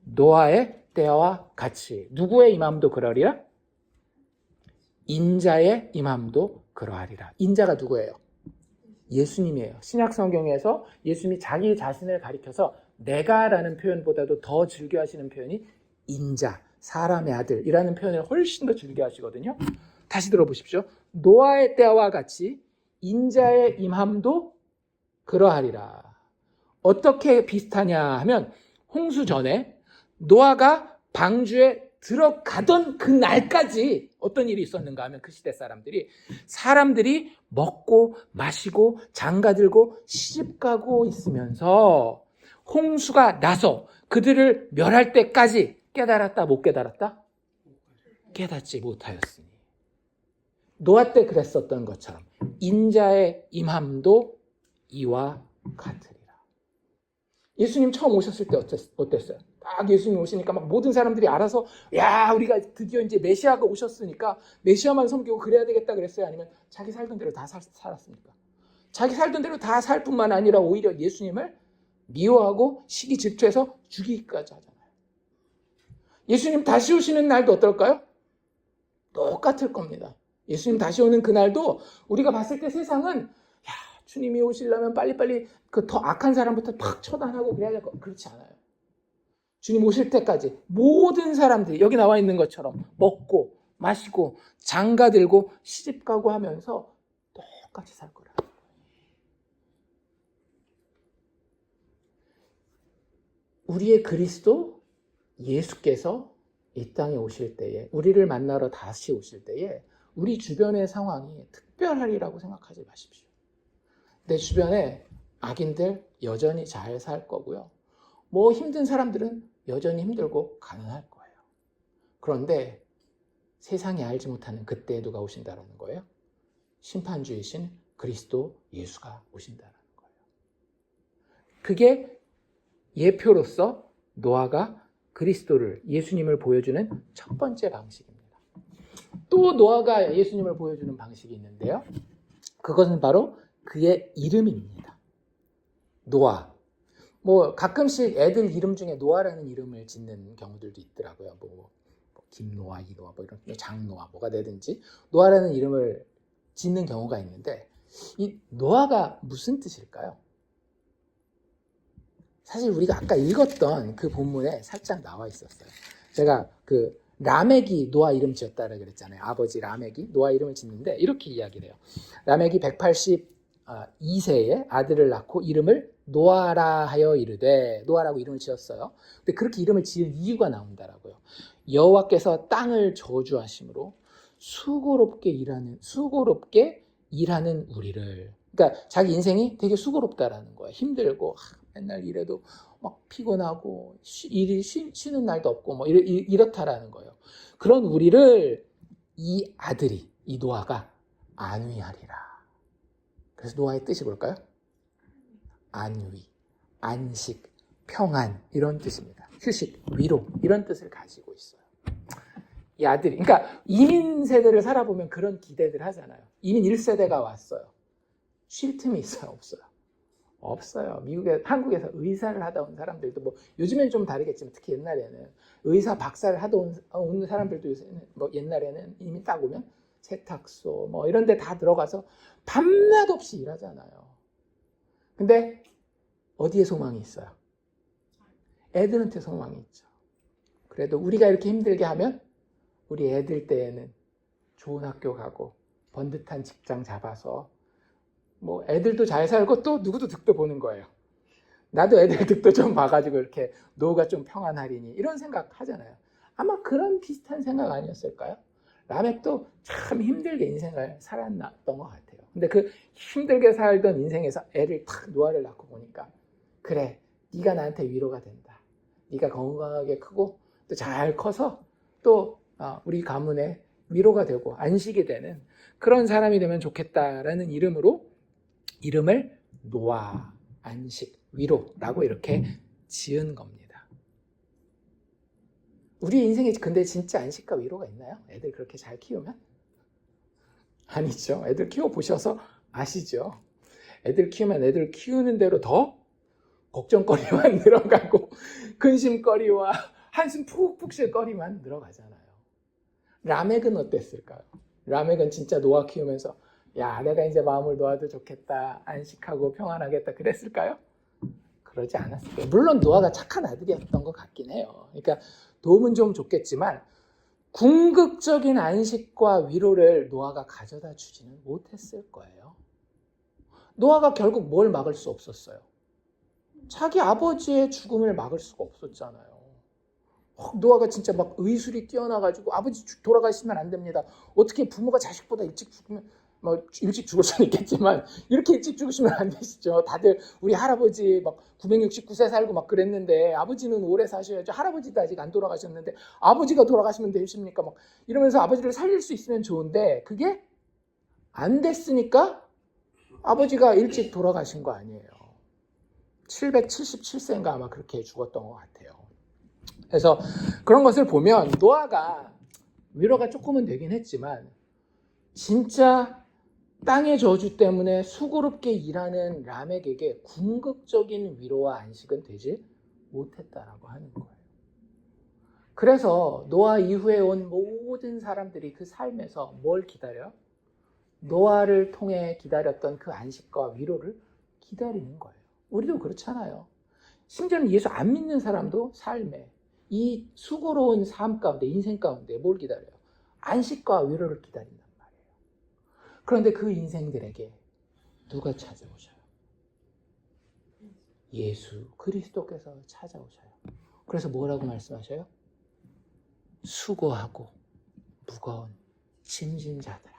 노아의 때와 같이. 누구의 임함도 그러리라? 인자의 임함도 그러하리라. 인자가 누구예요? 예수님이에요. 신약 성경에서 예수님이 자기 자신을 가리켜서 내가라는 표현보다도 더 즐겨하시는 표현이 인자, 사람의 아들이라는 표현을 훨씬 더 즐겨 하시거든요. 다시 들어보십시오. 노아의 때와 같이 인자의 임함도 그러하리라. 어떻게 비슷하냐 하면 홍수 전에 노아가 방주에 들어가던 그 날까지 어떤 일이 있었는가 하면 그 시대 사람들이 먹고 마시고 장가들고 시집가고 있으면서 홍수가 나서 그들을 멸할 때까지 깨달았다 못 깨달았다? 깨닫지 못하였으니 노아 때 그랬었던 것처럼 인자의 임함도 이와 같으리라. 예수님 처음 오셨을 때 어땠어요? 딱 예수님 오시니까 막 모든 사람들이 알아서 야 우리가 드디어 이제 메시아가 오셨으니까 메시아만 섬기고 그래야 되겠다 그랬어요? 아니면 자기 살던 대로 다 살았습니까? 자기 살던 대로 다 살 뿐만 아니라 오히려 예수님을 미워하고 시기 질투해서 죽이기까지 하잖아요. 예수님 다시 오시는 날도 어떨까요? 똑같을 겁니다. 예수님 다시 오는 그날도 우리가 봤을 때 세상은 야 주님이 오시려면 빨리빨리 그 더 악한 사람부터 팍 처단하고 그래야 될 거 그렇지 않아요. 주님 오실 때까지 모든 사람들이 여기 나와 있는 것처럼 먹고 마시고 장가들고 시집가고 하면서 똑같이 살 거라. 우리의 그리스도 예수께서 이 땅에 오실 때에 우리를 만나러 다시 오실 때에 우리 주변의 상황이 특별하리라고 생각하지 마십시오. 내 주변에 악인들 여전히 잘 살 거고요. 뭐 힘든 사람들은 여전히 힘들고 가난할 거예요. 그런데 세상이 알지 못하는 그때에 누가 오신다라는 거예요? 심판주이신 그리스도 예수가 오신다라는 거예요. 그게 예표로서 노아가 그리스도를 예수님을 보여주는 첫 번째 방식입니다. 또 노아가 예수님을 보여주는 방식이 있는데요. 그것은 바로 그의 이름입니다. 노아. 뭐 가끔씩 애들 이름 중에 노아라는 이름을 짓는 경우들도 있더라고요. 뭐 김노아, 이노아, 뭐 이런 장노아 뭐가 되든지 노아라는 이름을 짓는 경우가 있는데 이 노아가 무슨 뜻일까요? 사실 우리가 아까 읽었던 그 본문에 살짝 나와 있었어요. 제가 그 라멕이 노아 이름 지었다고 그랬잖아요. 아버지 라멕이 노아 이름을 짓는데 이렇게 이야기를 해요. 라멕이 182세에 아들을 낳고 이름을 노아라 하여 이르되 일노아라고 이름을 지었어요. 근데 그렇게 이름을 지은 이유가 나온다라고요. 여호와께서 땅을 저주하심으로 수고롭게 일하는 우리를, 그러니까 자기 인생이 되게 수고롭다라는 거예요. 힘들고 맨날 일해도 막 피곤하고 쉬는 날도 없고 뭐 이렇다라는 거예요. 그런 우리를 이 아들이 이 노아가 안위하리라. 그래서 노아의 뜻이 뭘까요? 안위, 안식, 평안 이런 뜻입니다. 휴식, 위로 이런 뜻을 가지고 있어요. 이 아들이, 그러니까 이민 세대를 살아보면 그런 기대들 하잖아요. 이민 1세대가 왔어요. 쉴 틈이 있어요? 없어요? 없어요. 한국에서 의사를 하다 온 사람들도 뭐 요즘엔 좀 다르겠지만 특히 옛날에는 의사 박사를 하다 온 사람들도 요새는 뭐 옛날에는 이민 딱 오면 세탁소 뭐 이런 데 다 들어가서 밤낮 없이 일하잖아요. 근데 어디에 소망이 있어요? 애들한테 소망이 있죠. 그래도 우리가 이렇게 힘들게 하면 우리 애들 때에는 좋은 학교 가고 번듯한 직장 잡아서 뭐 애들도 잘 살고 또 누구도 득도 보는 거예요. 나도 애들 득도 좀 봐가지고 이렇게 노후가 좀 평안하리니 이런 생각 하잖아요. 아마 그런 비슷한 생각 아니었을까요? 라멕도 참 힘들게 인생을 살았던 것 같아요. 근데 그 힘들게 살던 인생에서 애를 탁 노아를 낳고 보니까 그래, 네가 나한테 위로가 된다. 네가 건강하게 크고 또 잘 커서 또 우리 가문에 위로가 되고 안식이 되는 그런 사람이 되면 좋겠다라는 이름으로 이름을 노아, 안식, 위로라고 이렇게 지은 겁니다. 우리 인생에 근데 진짜 안식과 위로가 있나요? 애들 그렇게 잘 키우면? 아니죠. 애들 키워보셔서 아시죠. 애들 키우면 애들 키우는 대로 더 걱정거리만 늘어가고 근심거리와 한숨 푹푹 쉴 거리만 늘어가잖아요. 라멕은 어땠을까요? 라멕은 진짜 노아 키우면서 야, 내가 이제 마음을 놓아도 좋겠다, 안식하고 평안하겠다 그랬을까요? 그러지 않았을 거예요. 물론 노아가 착한 아들이었던 것 같긴 해요. 그러니까 도움은 좀 줬겠지만 궁극적인 안식과 위로를 노아가 가져다 주지는 못했을 거예요. 노아가 결국 뭘 막을 수 없었어요. 자기 아버지의 죽음을 막을 수가 없었잖아요. 노아가 진짜 막 의술이 뛰어나가지고 아버지 돌아가시면 안 됩니다. 어떻게 부모가 자식보다 일찍 죽으면 뭐 일찍 죽을 수는 있겠지만 이렇게 일찍 죽으시면 안 되시죠. 다들 우리 할아버지 막 969세 살고 막 그랬는데 아버지는 오래 사셔야죠. 할아버지도 아직 안 돌아가셨는데 아버지가 돌아가시면 되십니까? 막 이러면서 아버지를 살릴 수 있으면 좋은데 그게 안 됐으니까 아버지가 일찍 돌아가신 거 아니에요. 777세인가 아마 그렇게 죽었던 것 같아요. 그래서 그런 것을 보면 노아가 위로가 조금은 되긴 했지만 진짜 땅의 저주 때문에 수고롭게 일하는 라멕에게 궁극적인 위로와 안식은 되지 못했다라고 하는 거예요. 그래서 노아 이후에 온 모든 사람들이 그 삶에서 뭘 기다려요? 노아를 통해 기다렸던 그 안식과 위로를 기다리는 거예요. 우리도 그렇잖아요. 심지어는 예수 안 믿는 사람도 삶에 이 수고로운 삶 가운데 인생 가운데 뭘 기다려요? 안식과 위로를 기다린단 말이에요. 그런데 그 인생들에게 누가 찾아오셔요? 예수 그리스도께서 찾아오셔요. 그래서 뭐라고 말씀하셔요? 수고하고 무거운 짐진 자들아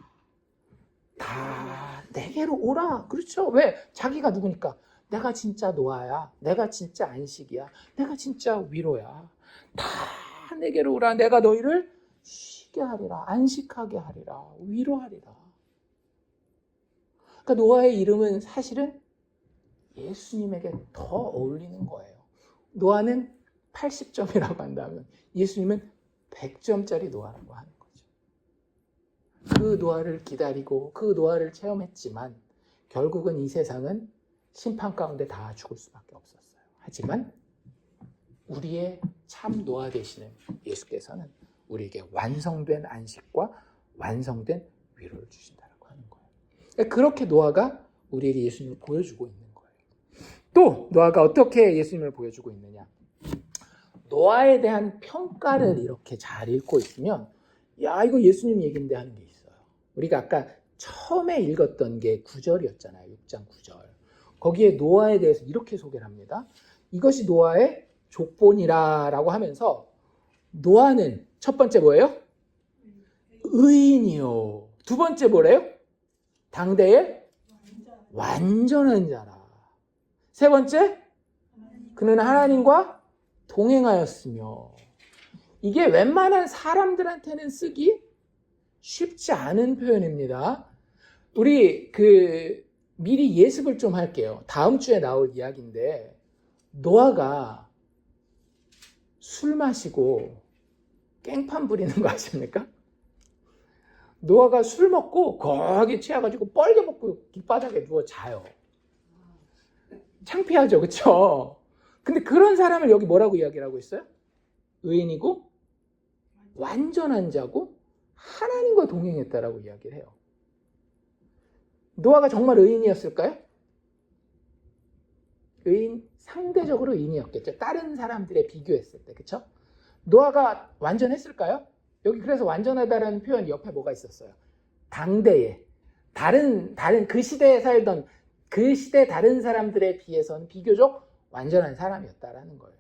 다 내게로 오라. 그렇죠? 왜? 자기가 누구니까? 내가 진짜 노아야. 내가 진짜 안식이야. 내가 진짜 위로야. 다 내게로 오라. 내가 너희를 쉬게 하리라. 안식하게 하리라. 위로하리라. 그러니까 노아의 이름은 사실은 예수님에게 더 어울리는 거예요. 노아는 80점이라고 한다면 예수님은 100점짜리 노아라고 하는 거죠. 그 노아를 기다리고 그 노아를 체험했지만 결국은 이 세상은 심판 가운데 다 죽을 수밖에 없었어요. 하지만 우리의 참 노아 되시는 예수께서는 우리에게 완성된 안식과 완성된 위로를 주신다고 하는 거예요. 그렇게 노아가 우리에게 예수님을 보여주고 있는 거예요. 또 노아가 어떻게 예수님을 보여주고 있느냐? 노아에 대한 평가를 이렇게 잘 읽고 있으면 야 이거 예수님 얘기인데 하는 게 있어요. 우리가 아까 처음에 읽었던 게 9절이었잖아요. 6장 9절. 거기에 노아에 대해서 이렇게 소개를 합니다. 이것이 노아의 족본이라고 하면서 노아는 첫 번째 뭐예요? 의인이요. 두 번째 뭐래요? 당대의 완전한 자라. 세 번째 그는 하나님과 동행하였으며. 이게 웬만한 사람들한테는 쓰기 쉽지 않은 표현입니다. 우리 미리 예습을 좀 할게요. 다음 주에 나올 이야기인데 노아가 술 마시고 깽판 부리는 거 아십니까? 노아가 술 먹고 거기 취해가지고 뻘개 먹고 길바닥에 누워 자요. 창피하죠, 그렇죠? 근데 그런 사람을 여기 뭐라고 이야기를 하고 있어요? 의인이고 완전한 자고 하나님과 동행했다라고 이야기를 해요. 노아가 정말 의인이었을까요? 상대적으로 의인이었겠죠. 다른 사람들에 비교했을 때, 그렇죠? 노아가 완전했을까요? 여기 그래서 완전하다라는 표현 옆에 뭐가 있었어요? 당대에 다른 그 시대에 살던 그 시대 다른 사람들에 비해서는 비교적 완전한 사람이었다라는 거예요.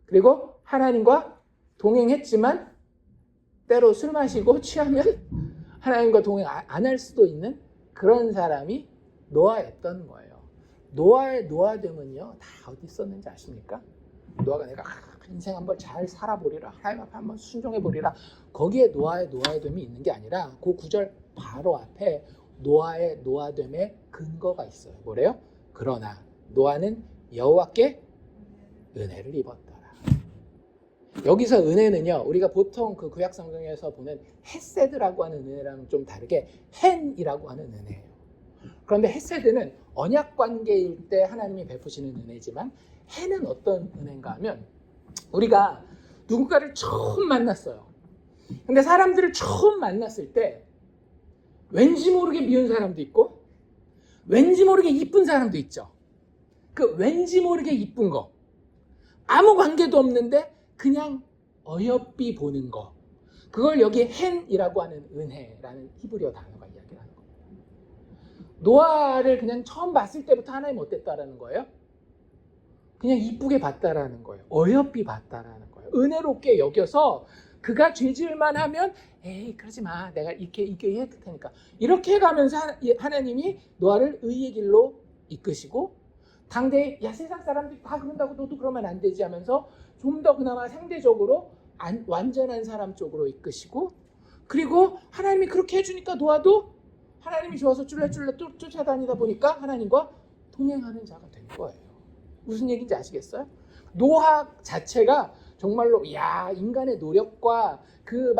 그리고 하나님과 동행했지만 때로 술 마시고 취하면 하나님과 동행 안 할 수도 있는 그런 사람이 노아였던 거예요. 노아의 노아됨은요 다 어디 있었는지 아십니까? 노아가 내가 인생 한번 잘 살아보리라, 하나님 앞에 한번 순종해보리라, 거기에 노아의 노아됨이 있는 게 아니라 그 구절 바로 앞에 노아의 노아됨의 근거가 있어요. 뭐래요? 그러나 노아는 여호와께 은혜를 입었더라. 여기서 은혜는요 우리가 보통 그 구약 성경에서 보는 헤세드라고 하는 은혜랑은 좀 다르게 헨이라고 하는 은혜예요. 그런데 헤세드는 언약 관계일 때 하나님이 베푸시는 은혜지만 헨은 어떤 은혜인가 하면 우리가 누군가를 처음 만났어요. 근데 사람들을 처음 만났을 때 왠지 모르게 미운 사람도 있고 왠지 모르게 이쁜 사람도 있죠. 그 왠지 모르게 이쁜 거, 아무 관계도 없는데 그냥 어여삐 보는 거, 그걸 여기 헨이라고 하는 은혜라는 히브리어 단어가 이야기를 하는 겁니다. 노아를 그냥 처음 봤을 때부터 하나님 어땠다라는 거예요? 그냥 이쁘게 봤다라는 거예요. 어여삐 봤다라는 거예요. 은혜롭게 여겨서 그가 죄질만 하면 에이 그러지 마, 내가 이렇게 해줄 테니까, 이렇게 해가면서 하나님이 노아를 의의 길로 이끄시고, 당대에 야 세상 사람들이 다 그런다고 너도 그러면 안 되지 하면서 좀 더 그나마 상대적으로 완전한 사람 쪽으로 이끄시고, 그리고 하나님이 그렇게 해주니까 노아도 하나님이 좋아서 쫄래쫄래 쫓아다니다 보니까 하나님과 동행하는 자가 된 거예요. 무슨 얘기인지 아시겠어요? 노아 자체가 정말로 야 인간의 노력과 그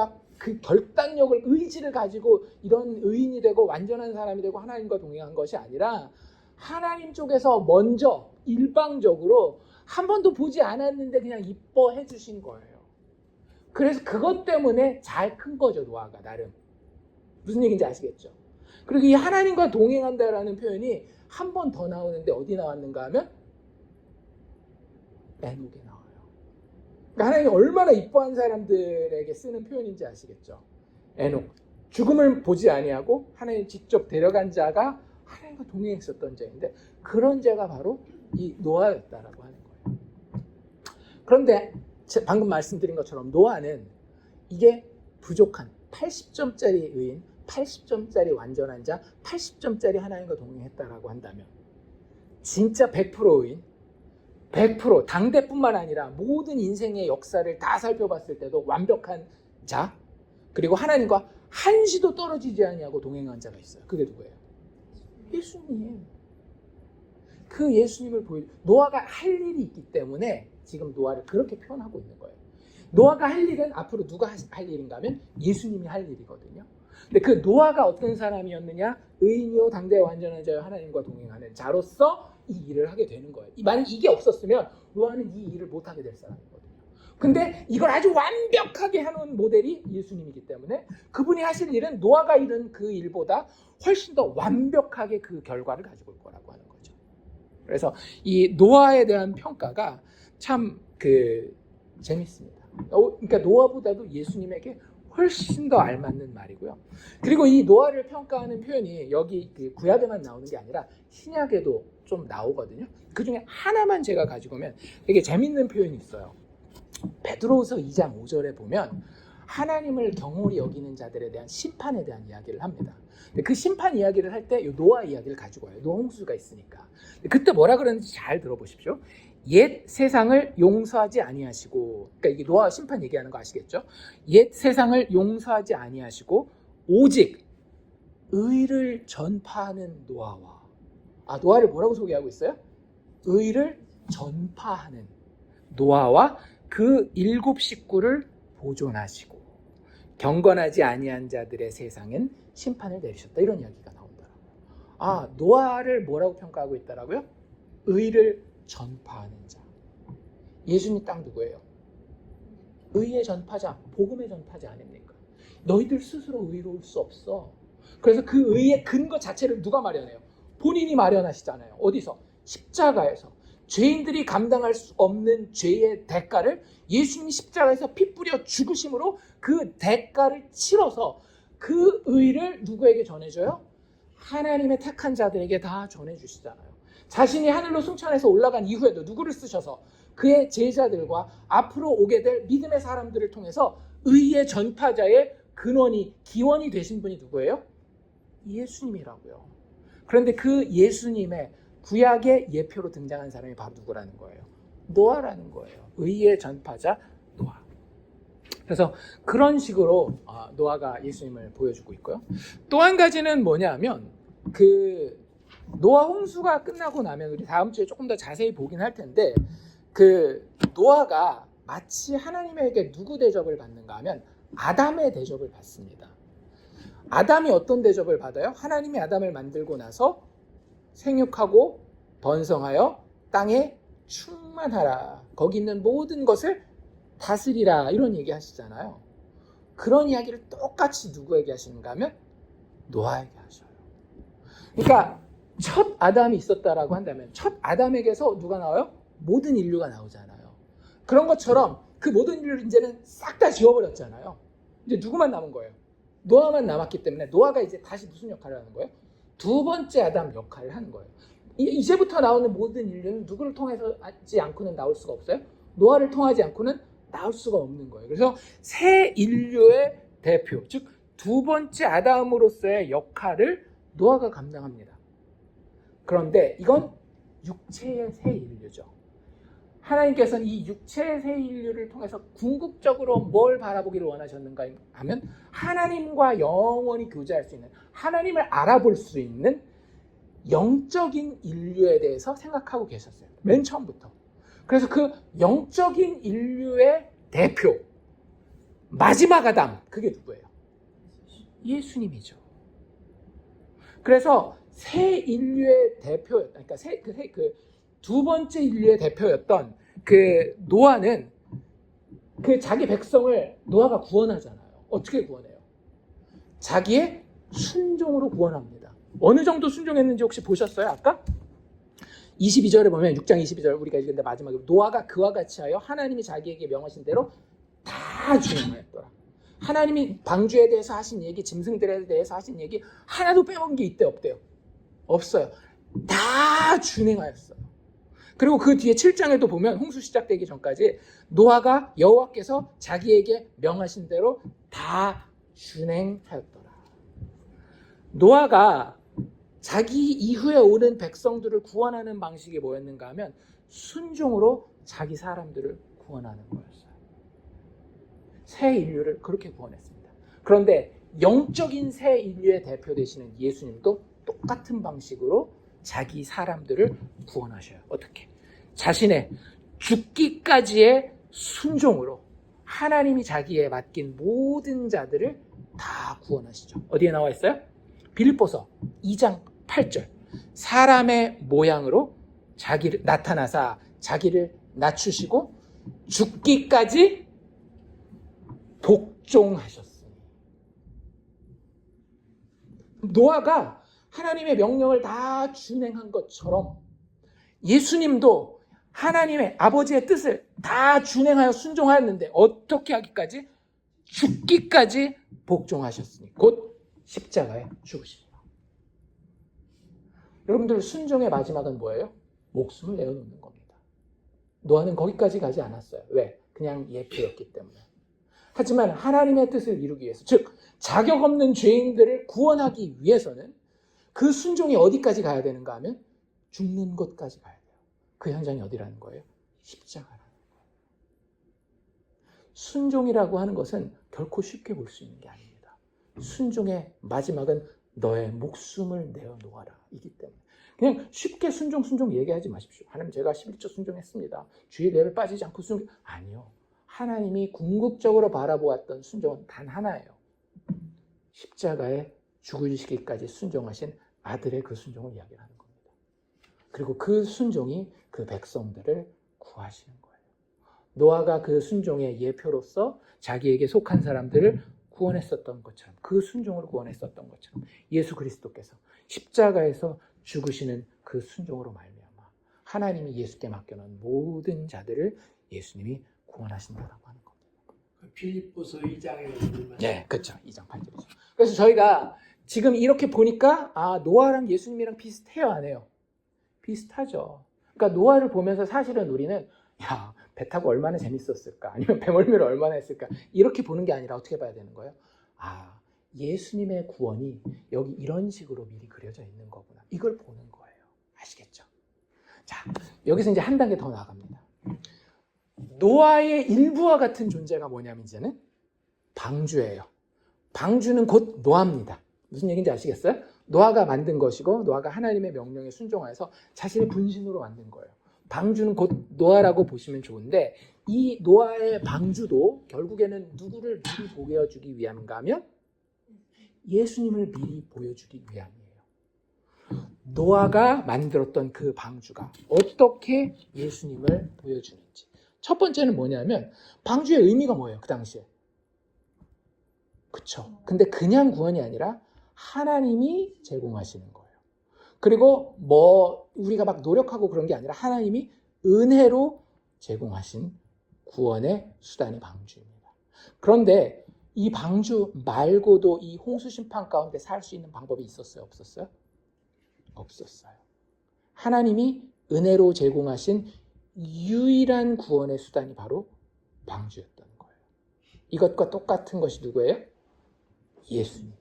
결단력을, 의지를 가지고 이런 의인이 되고 완전한 사람이 되고 하나님과 동행한 것이 아니라 하나님 쪽에서 먼저 일방적으로 한 번도 보지 않았는데 그냥 이뻐해 주신 거예요. 그래서 그것 때문에 잘 큰 거죠, 노아가 나름. 무슨 얘기인지 아시겠죠? 그리고 이 하나님과 동행한다라는 표현이 한 번 더 나오는데 어디 나왔는가 하면 에녹에 나와요. 그러니까 하나님이 얼마나 이뻐한 사람들에게 쓰는 표현인지 아시겠죠? 에녹, 죽음을 보지 아니하고 하나님 직접 데려간 자가 하나님과 동행했었던 자인데, 그런 자가 바로 이 노아였다라고 하는 거예요. 그런데 방금 말씀드린 것처럼 노아는 이게 부족한 80점짜리 의인, 80점짜리 완전한 자, 80점짜리 하나님과 동행했다라고 한다면 진짜 100% 의인, 100% 당대뿐만 아니라 모든 인생의 역사를 다 살펴봤을 때도 완벽한 자, 그리고 하나님과 한시도 떨어지지 아니하고 동행한 자가 있어요. 그게 누구예요? 예수님. 그 예수님을 노아가 할 일이 있기 때문에 지금 노아를 그렇게 표현하고 있는 거예요. 노아가 할 일은 앞으로 누가 할 일인가 하면 예수님이 할 일이거든요. 근데 그 노아가 어떤 사람이었느냐? 의인이요 당대의 완전한 자여 하나님과 동행하는 자로서 이 일을 하게 되는 거예요. 만약 이게 없었으면 노아는 이 일을 못하게 될 사람이거든요. 근데 이걸 아주 완벽하게 하는 모델이 예수님이기 때문에 그분이 하실 일은 노아가 이룬 그 일보다 훨씬 더 완벽하게 그 결과를 가지고 올 거라고 하는 거죠. 그래서 이 노아에 대한 평가가 참 재밌습니다. 그러니까 노아보다도 예수님에게 훨씬 더 알맞는 말이고요. 그리고 이 노아를 평가하는 표현이 여기 구약에만 나오는 게 아니라 신약에도 좀 나오거든요. 그 중에 하나만 제가 가지고 오면 되게 재밌는 표현이 있어요. 베드로후서 2장 5절에 보면 하나님을 경홀히 여기는 자들에 대한 심판에 대한 이야기를 합니다. 그 심판 이야기를 할 때 노아 이야기를 가지고 와요. 노아 홍수가 있으니까. 그때 뭐라 그러는지 잘 들어보십시오. 옛 세상을 용서하지 아니하시고, 그러니까 이게 노아 심판 얘기하는 거 아시겠죠? 옛 세상을 용서하지 아니하시고 오직 의를 전파하는 노아와, 노아를 뭐라고 소개하고 있어요? 의를 전파하는 노아와 그 7 식구를 보존하시고 경건하지 아니한 자들의 세상엔 심판을 내리셨다, 이런 이야기가 나온다라고요. 노아를 뭐라고 평가하고 있다라고요? 의를 전파하는 자. 예수님 딱 누구예요? 의의 전파자, 복음의 전파자 아닙니까? 너희들 스스로 의로울 수 없어. 그래서 그 의의 근거 자체를 누가 마련해요? 본인이 마련하시잖아요. 어디서? 십자가에서. 죄인들이 감당할 수 없는 죄의 대가를 예수님이 십자가에서 피 뿌려 죽으심으로 그 대가를 치러서 그 의를 누구에게 전해줘요? 하나님의 택한 자들에게 다 전해주시잖아요. 자신이 하늘로 승천해서 올라간 이후에도 누구를 쓰셔서 그의 제자들과 앞으로 오게 될 믿음의 사람들을 통해서 의의 전파자의 근원이, 기원이 되신 분이 누구예요? 예수님이라고요. 그런데 그 예수님의 구약의 예표로 등장한 사람이 바로 누구라는 거예요? 노아라는 거예요. 의의 전파자 노아. 그래서 그런 식으로 노아가 예수님을 보여주고 있고요. 또 한 가지는 뭐냐면 노아 홍수가 끝나고 나면 우리 다음 주에 조금 더 자세히 보긴 할 텐데, 노아가 마치 하나님에게 누구 대접을 받는가 하면 아담의 대접을 받습니다. 아담이 어떤 대접을 받아요? 하나님이 아담을 만들고 나서 생육하고 번성하여 땅에 충만하라, 거기 있는 모든 것을 다스리라, 이런 얘기 하시잖아요. 그런 이야기를 똑같이 누구에게 하시는가 하면 노아에게 하셔요. 그러니까 첫 아담이 있었다라고 한다면 첫 아담에게서 누가 나와요? 모든 인류가 나오잖아요. 그런 것처럼 그 모든 인류를 이제는 싹 다 지워버렸잖아요. 이제 누구만 남은 거예요? 노아만 남았기 때문에 노아가 이제 다시 무슨 역할을 하는 거예요? 두 번째 아담 역할을 하는 거예요. 이제부터 나오는 모든 인류는 누구를 통해서 하지 않고는 나올 수가 없어요? 노아를 통하지 않고는 나올 수가 없는 거예요. 그래서 새 인류의 대표, 즉 두 번째 아담으로서의 역할을 노아가 감당합니다. 그런데 이건 육체의 새 인류죠. 하나님께서는 이 육체의 새 인류를 통해서 궁극적으로 뭘 바라보기를 원하셨는가 하면 하나님과 영원히 교제할 수 있는, 하나님을 알아볼 수 있는 영적인 인류에 대해서 생각하고 계셨어요. 맨 처음부터. 그래서 그 영적인 인류의 대표, 마지막 아담, 그게 누구예요? 예수님이죠. 그래서 새 인류의 대표, 그러니까 두 번째 인류의 대표였던 그 노아는 그 자기 백성을 노아가 구원하잖아요. 어떻게 구원해요? 자기의 순종으로 구원합니다. 어느 정도 순종했는지 혹시 보셨어요? 아까? 22절에 보면 6장 22절 우리가 읽은데 마지막에 노아가 그와 같이 하여 하나님이 자기에게 명하신 대로 다 준행하였더라. 하나님이 방주에 대해서 하신 얘기, 짐승들에 대해서 하신 얘기 하나도 빼먹은 게 있대요? 없대요? 없어요. 다 준행하였어요. 그리고 그 뒤에 7장에도 보면 홍수 시작되기 전까지 노아가 여호와께서 자기에게 명하신 대로 다 준행하였더라. 노아가 자기 이후에 오는 백성들을 구원하는 방식이 뭐였는가 하면 순종으로 자기 사람들을 구원하는 거였어요. 새 인류를 그렇게 구원했습니다. 그런데 영적인 새 인류의 대표 되시는 예수님도 똑같은 방식으로 자기 사람들을 구원하셔요. 어떻게? 자신의 죽기까지의 순종으로 하나님이 자기에 맡긴 모든 자들을 다 구원하시죠. 어디에 나와 있어요? 빌립보서 2장 8절. 사람의 모양으로 자기를 나타나사 자기를 낮추시고 죽기까지 복종하셨으니. 노아가 하나님의 명령을 다 준행한 것처럼 예수님도 하나님의 아버지의 뜻을 다 준행하여 순종하였는데 어떻게 하기까지? 죽기까지 복종하셨으니 곧 십자가에 죽으십니다. 여러분들 순종의 마지막은 뭐예요? 목숨을 내어놓는 겁니다. 노아는 거기까지 가지 않았어요. 왜? 그냥 예표였기 때문에. 하지만 하나님의 뜻을 이루기 위해서, 즉 자격 없는 죄인들을 구원하기 위해서는 그 순종이 어디까지 가야 되는가 하면 죽는 곳까지 가야 돼요. 그 현장이 어디라는 거예요? 십자가라는 거예요. 순종이라고 하는 것은 결코 쉽게 볼 수 있는 게 아닙니다. 순종의 마지막은 너의 목숨을 내어놓아라 이기 때문에 그냥 쉽게 순종 얘기하지 마십시오. 하나님 제가 11조 순종했습니다. 주의 예를 빠지지 않고 순종. 아니요. 하나님이 궁극적으로 바라보았던 순종은 단 하나예요. 십자가에 죽으시기까지 순종하신 아들의 그 순종을 이야기하는 겁니다. 그리고 그 순종이 그 백성들을 구하시는 거예요. 노아가 그 순종의 예표로서 자기에게 속한 사람들을 구원했었던 것처럼, 그 순종으로 구원했었던 것처럼 예수 그리스도께서 십자가에서 죽으시는 그 순종으로 말미암아 하나님이 예수께 맡겨놓은 모든 자들을 예수님이 구원하신다라고 하는 겁니다. 빌립보서 2장에 네, 그렇죠. 2장 8절이죠. 그래서 저희가 지금 이렇게 보니까 노아랑 예수님이랑 비슷해요, 안 해요? 비슷하죠. 그러니까 노아를 보면서 사실은 우리는 배 타고 얼마나 재밌었을까? 아니면 배멀미를 얼마나 했을까? 이렇게 보는 게 아니라 어떻게 봐야 되는 거예요? 예수님의 구원이 여기 이런 식으로 미리 그려져 있는 거구나. 이걸 보는 거예요. 아시겠죠? 자, 여기서 이제 한 단계 더 나아갑니다. 노아의 일부와 같은 존재가 뭐냐면 이제는 방주예요. 방주는 곧 노아입니다. 무슨 얘기인지 아시겠어요? 노아가 만든 것이고 노아가 하나님의 명령에 순종하여서 자신의 분신으로 만든 거예요. 방주는 곧 노아라고 보시면 좋은데 이 노아의 방주도 결국에는 누구를 미리 보여주기 위함인가 하면 예수님을 미리 보여주기 위함이에요. 노아가 만들었던 그 방주가 어떻게 예수님을 보여주는지. 첫 번째는 뭐냐면 방주의 의미가 뭐예요? 그 당시에. 그쵸. 근데 그냥 구원이 아니라 하나님이 제공하시는 거예요. 그리고 뭐 우리가 막 노력하고 그런 게 아니라 하나님이 은혜로 제공하신 구원의 수단이 방주입니다. 그런데 이 방주 말고도 이 홍수 심판 가운데 살 수 있는 방법이 있었어요? 없었어요? 없었어요. 하나님이 은혜로 제공하신 유일한 구원의 수단이 바로 방주였던 거예요. 이것과 똑같은 것이 누구예요? 예수님이에요.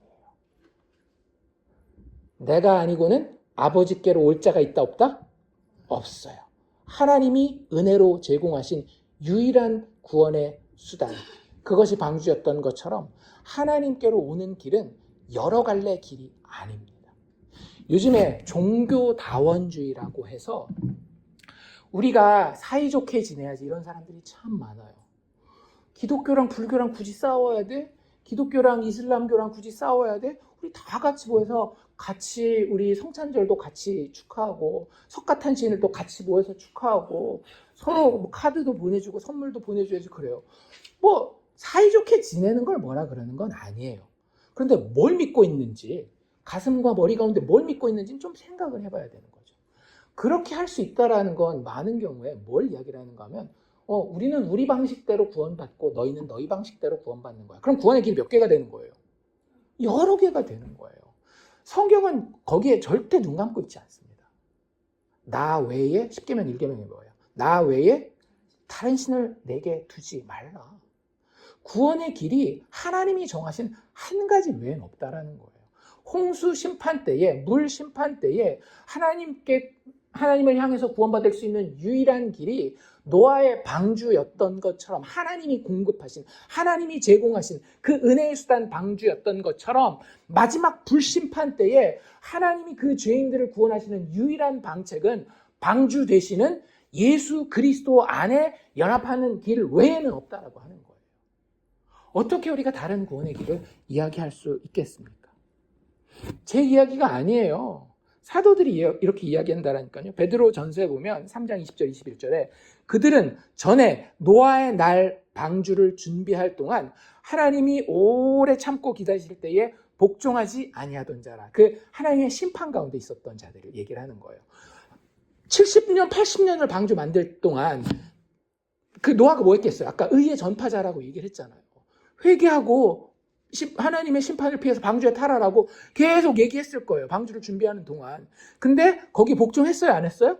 내가 아니고는 아버지께로 올 자가 있다 없다? 없어요. 하나님이 은혜로 제공하신 유일한 구원의 수단, 그것이 방주였던 것처럼 하나님께로 오는 길은 여러 갈래 길이 아닙니다. 요즘에 종교다원주의라고 해서 우리가 사이좋게 지내야지 이런 사람들이 참 많아요. 기독교랑 불교랑 굳이 싸워야 돼? 기독교랑 이슬람교랑 굳이 싸워야 돼? 우리 다 같이 모여서 같이 우리 성찬절도 같이 축하하고 석가탄신일도 같이 모여서 축하하고 서로 뭐 카드도 보내주고 선물도 보내줘야지 그래요. 뭐 사이좋게 지내는 걸 뭐라 그러는 건 아니에요. 그런데 뭘 믿고 있는지, 가슴과 머리 가운데 뭘 믿고 있는지는 좀 생각을 해봐야 되는 거죠. 그렇게 할 수 있다라는 건 많은 경우에 뭘 이야기를 하는가 하면 우리는 우리 방식대로 구원받고 너희는 너희 방식대로 구원받는 거야. 그럼 구원의 길 몇 개가 되는 거예요? 여러 개가 되는 거예요. 성경은 거기에 절대 눈 감고 있지 않습니다. 나 외에 10계명 1계명이 뭐예요? 나 외에 다른 신을 내게 두지 말라. 구원의 길이 하나님이 정하신 한 가지 외엔 없다라는 거예요. 홍수 심판 때에, 물 심판 때에 하나님을 향해서 구원받을 수 있는 유일한 길이 노아의 방주였던 것처럼 하나님이 공급하신, 하나님이 제공하신 그 은혜의 수단 방주였던 것처럼 마지막 불심판 때에 하나님이 그 죄인들을 구원하시는 유일한 방책은 방주 되시는 예수 그리스도 안에 연합하는 길 외에는 없다라고 하는 거예요. 어떻게 우리가 다른 구원의 길을 이야기할 수 있겠습니까? 제 이야기가 아니에요. 사도들이 이렇게 이야기한다라니까요. 베드로 전서에 보면 3장 20절 21절에 그들은 전에 노아의 날 방주를 준비할 동안 하나님이 오래 참고 기다리실 때에 복종하지 아니하던 자라. 그 하나님의 심판 가운데 있었던 자들을 얘기를 하는 거예요. 70년 80년을 방주 만들 동안 그 노아가 뭐 했겠어요? 아까 의의 전파자라고 얘기를 했잖아요. 회개하고 하나님의 심판을 피해서 방주에 타라라고 계속 얘기했을 거예요. 방주를 준비하는 동안. 근데 거기 복종했어요? 안 했어요?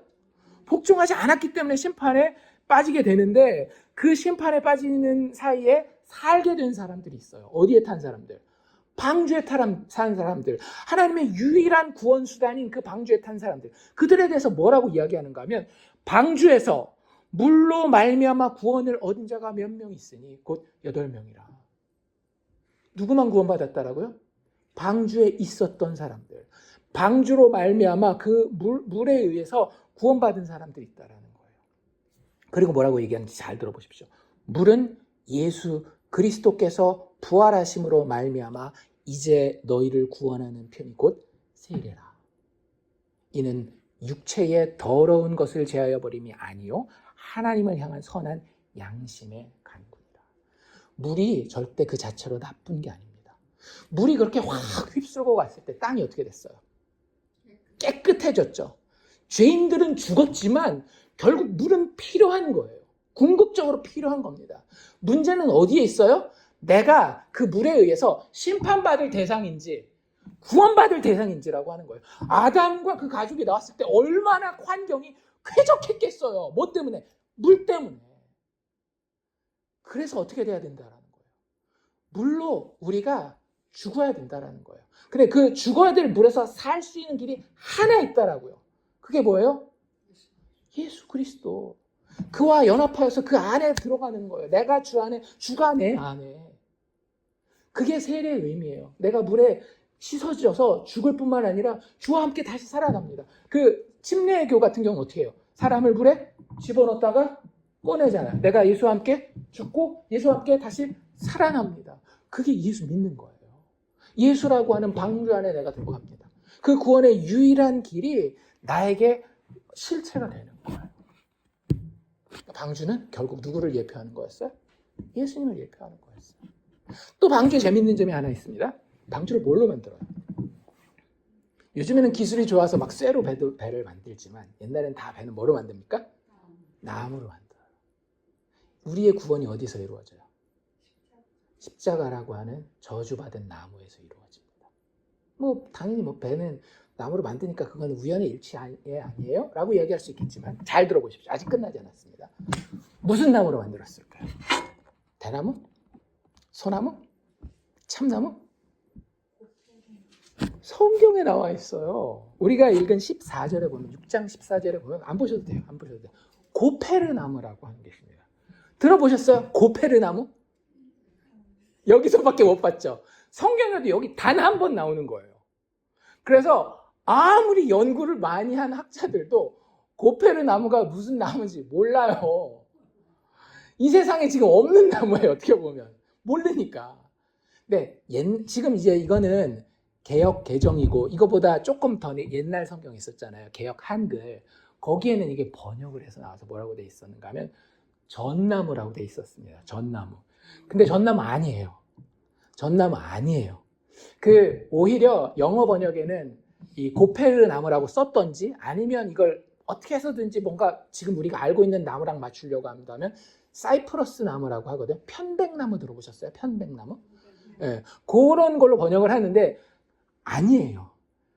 복종하지 않았기 때문에 심판에 빠지게 되는데 그 심판에 빠지는 사이에 살게 된 사람들이 있어요. 어디에 탄 사람들? 방주에 산 사람들. 하나님의 유일한 구원 수단인 그 방주에 탄 사람들. 그들에 대해서 뭐라고 이야기하는가 하면 방주에서 물로 말미암아 구원을 얻은 자가 몇 명 있으니 곧 8명이라. 누구만 구원받았다라고요? 방주에 있었던 사람들. 방주로 말미암아 그 물에 의해서 구원받은 사람들이 있다라는 거예요. 그리고 뭐라고 얘기하는지 잘 들어보십시오. 물은 예수 그리스도께서 부활하심으로 말미암아 이제 너희를 구원하는 편이 곧 세례라. 이는 육체의 더러운 것을 제하여 버림이 아니요 하나님을 향한 선한 양심의 간구이다. 물이 절대 그 자체로 나쁜 게 아닙니다. 물이 그렇게 확 휩쓸고 갔을 때 땅이 어떻게 됐어요? 깨끗해졌죠. 죄인들은 죽었지만 결국 물은 필요한 거예요. 궁극적으로 필요한 겁니다. 문제는 어디에 있어요? 내가 그 물에 의해서 심판받을 대상인지 구원받을 대상인지라고 하는 거예요. 아담과 그 가족이 나왔을 때 얼마나 환경이 쾌적했겠어요. 뭐 때문에? 물 때문에. 그래서 어떻게 돼야 된다라는 거예요. 물로 우리가 죽어야 된다라는 거예요. 근데 그 죽어야 될 물에서 살 수 있는 길이 하나 있다라고요. 그게 뭐예요? 예수 그리스도. 그와 연합하여서 그 안에 들어가는 거예요. 내가 주 안에, 주가 내 안에. 그게 세례의 의미예요. 내가 물에 씻어져서 죽을 뿐만 아니라 주와 함께 다시 살아납니다. 그 침례교 같은 경우는 어떻게 해요? 사람을 물에 집어넣었다가 꺼내잖아요. 내가 예수와 함께 죽고 예수와 함께 다시 살아납니다. 그게 예수 믿는 거예요. 예수라고 하는 방주 안에 내가 들어갑니다. 그 구원의 유일한 길이 나에게 실체가 되는 거예요. 방주는 결국 누구를 예표하는 거였어요? 예수님을 예표하는 거였어요. 또 방주에 재밌는 점이 하나 있습니다. 방주를 뭘로 만들어요? 요즘에는 기술이 좋아서 막 쇠로 배를 만들지만 옛날엔 다 배는 뭐로 만듭니까? 나무로 만들어요. 우리의 구원이 어디서 이루어져요? 십자가라고 하는 저주받은 나무에서 이루어집니다. 뭐 당연히 뭐 배는 나무로 만드니까 그건 우연의 일치 아니에요? 라고 이야기할 수 있겠지만 잘 들어보십시오. 아직 끝나지 않았습니다. 무슨 나무로 만들었을까요? 대나무? 소나무? 참나무? 성경에 나와 있어요. 우리가 읽은 14절에 보면 6장 14절에 보면 안 보셔도 돼요. 안 보셔도 돼요. 고페르나무라고 하는 게 있습니다. 들어보셨어요? 고페르나무? 여기서밖에 못 봤죠. 성경에도 여기 단 한 번 나오는 거예요. 그래서 아무리 연구를 많이 한 학자들도 고페르나무가 무슨 나무인지 몰라요. 이 세상에 지금 없는 나무예요. 어떻게 보면. 모르니까. 네, 지금 이제 이거는 개역 개정이고 이거보다 조금 더 옛날 성경이 있었잖아요. 개역 한글. 거기에는 이게 번역을 해서 나와서 뭐라고 돼 있었는가 하면 전나무라고 돼 있었습니다. 전나무. 근데 전나무 아니에요. 전나무 아니에요. 오히려 영어 번역에는 이 고페르 나무라고 썼던지 아니면 이걸 어떻게 해서든지 뭔가 지금 우리가 알고 있는 나무랑 맞추려고 한다면 사이프러스 나무라고 하거든요. 편백나무 들어보셨어요? 편백나무? 예, 그런 걸로 번역을 하는데 아니에요.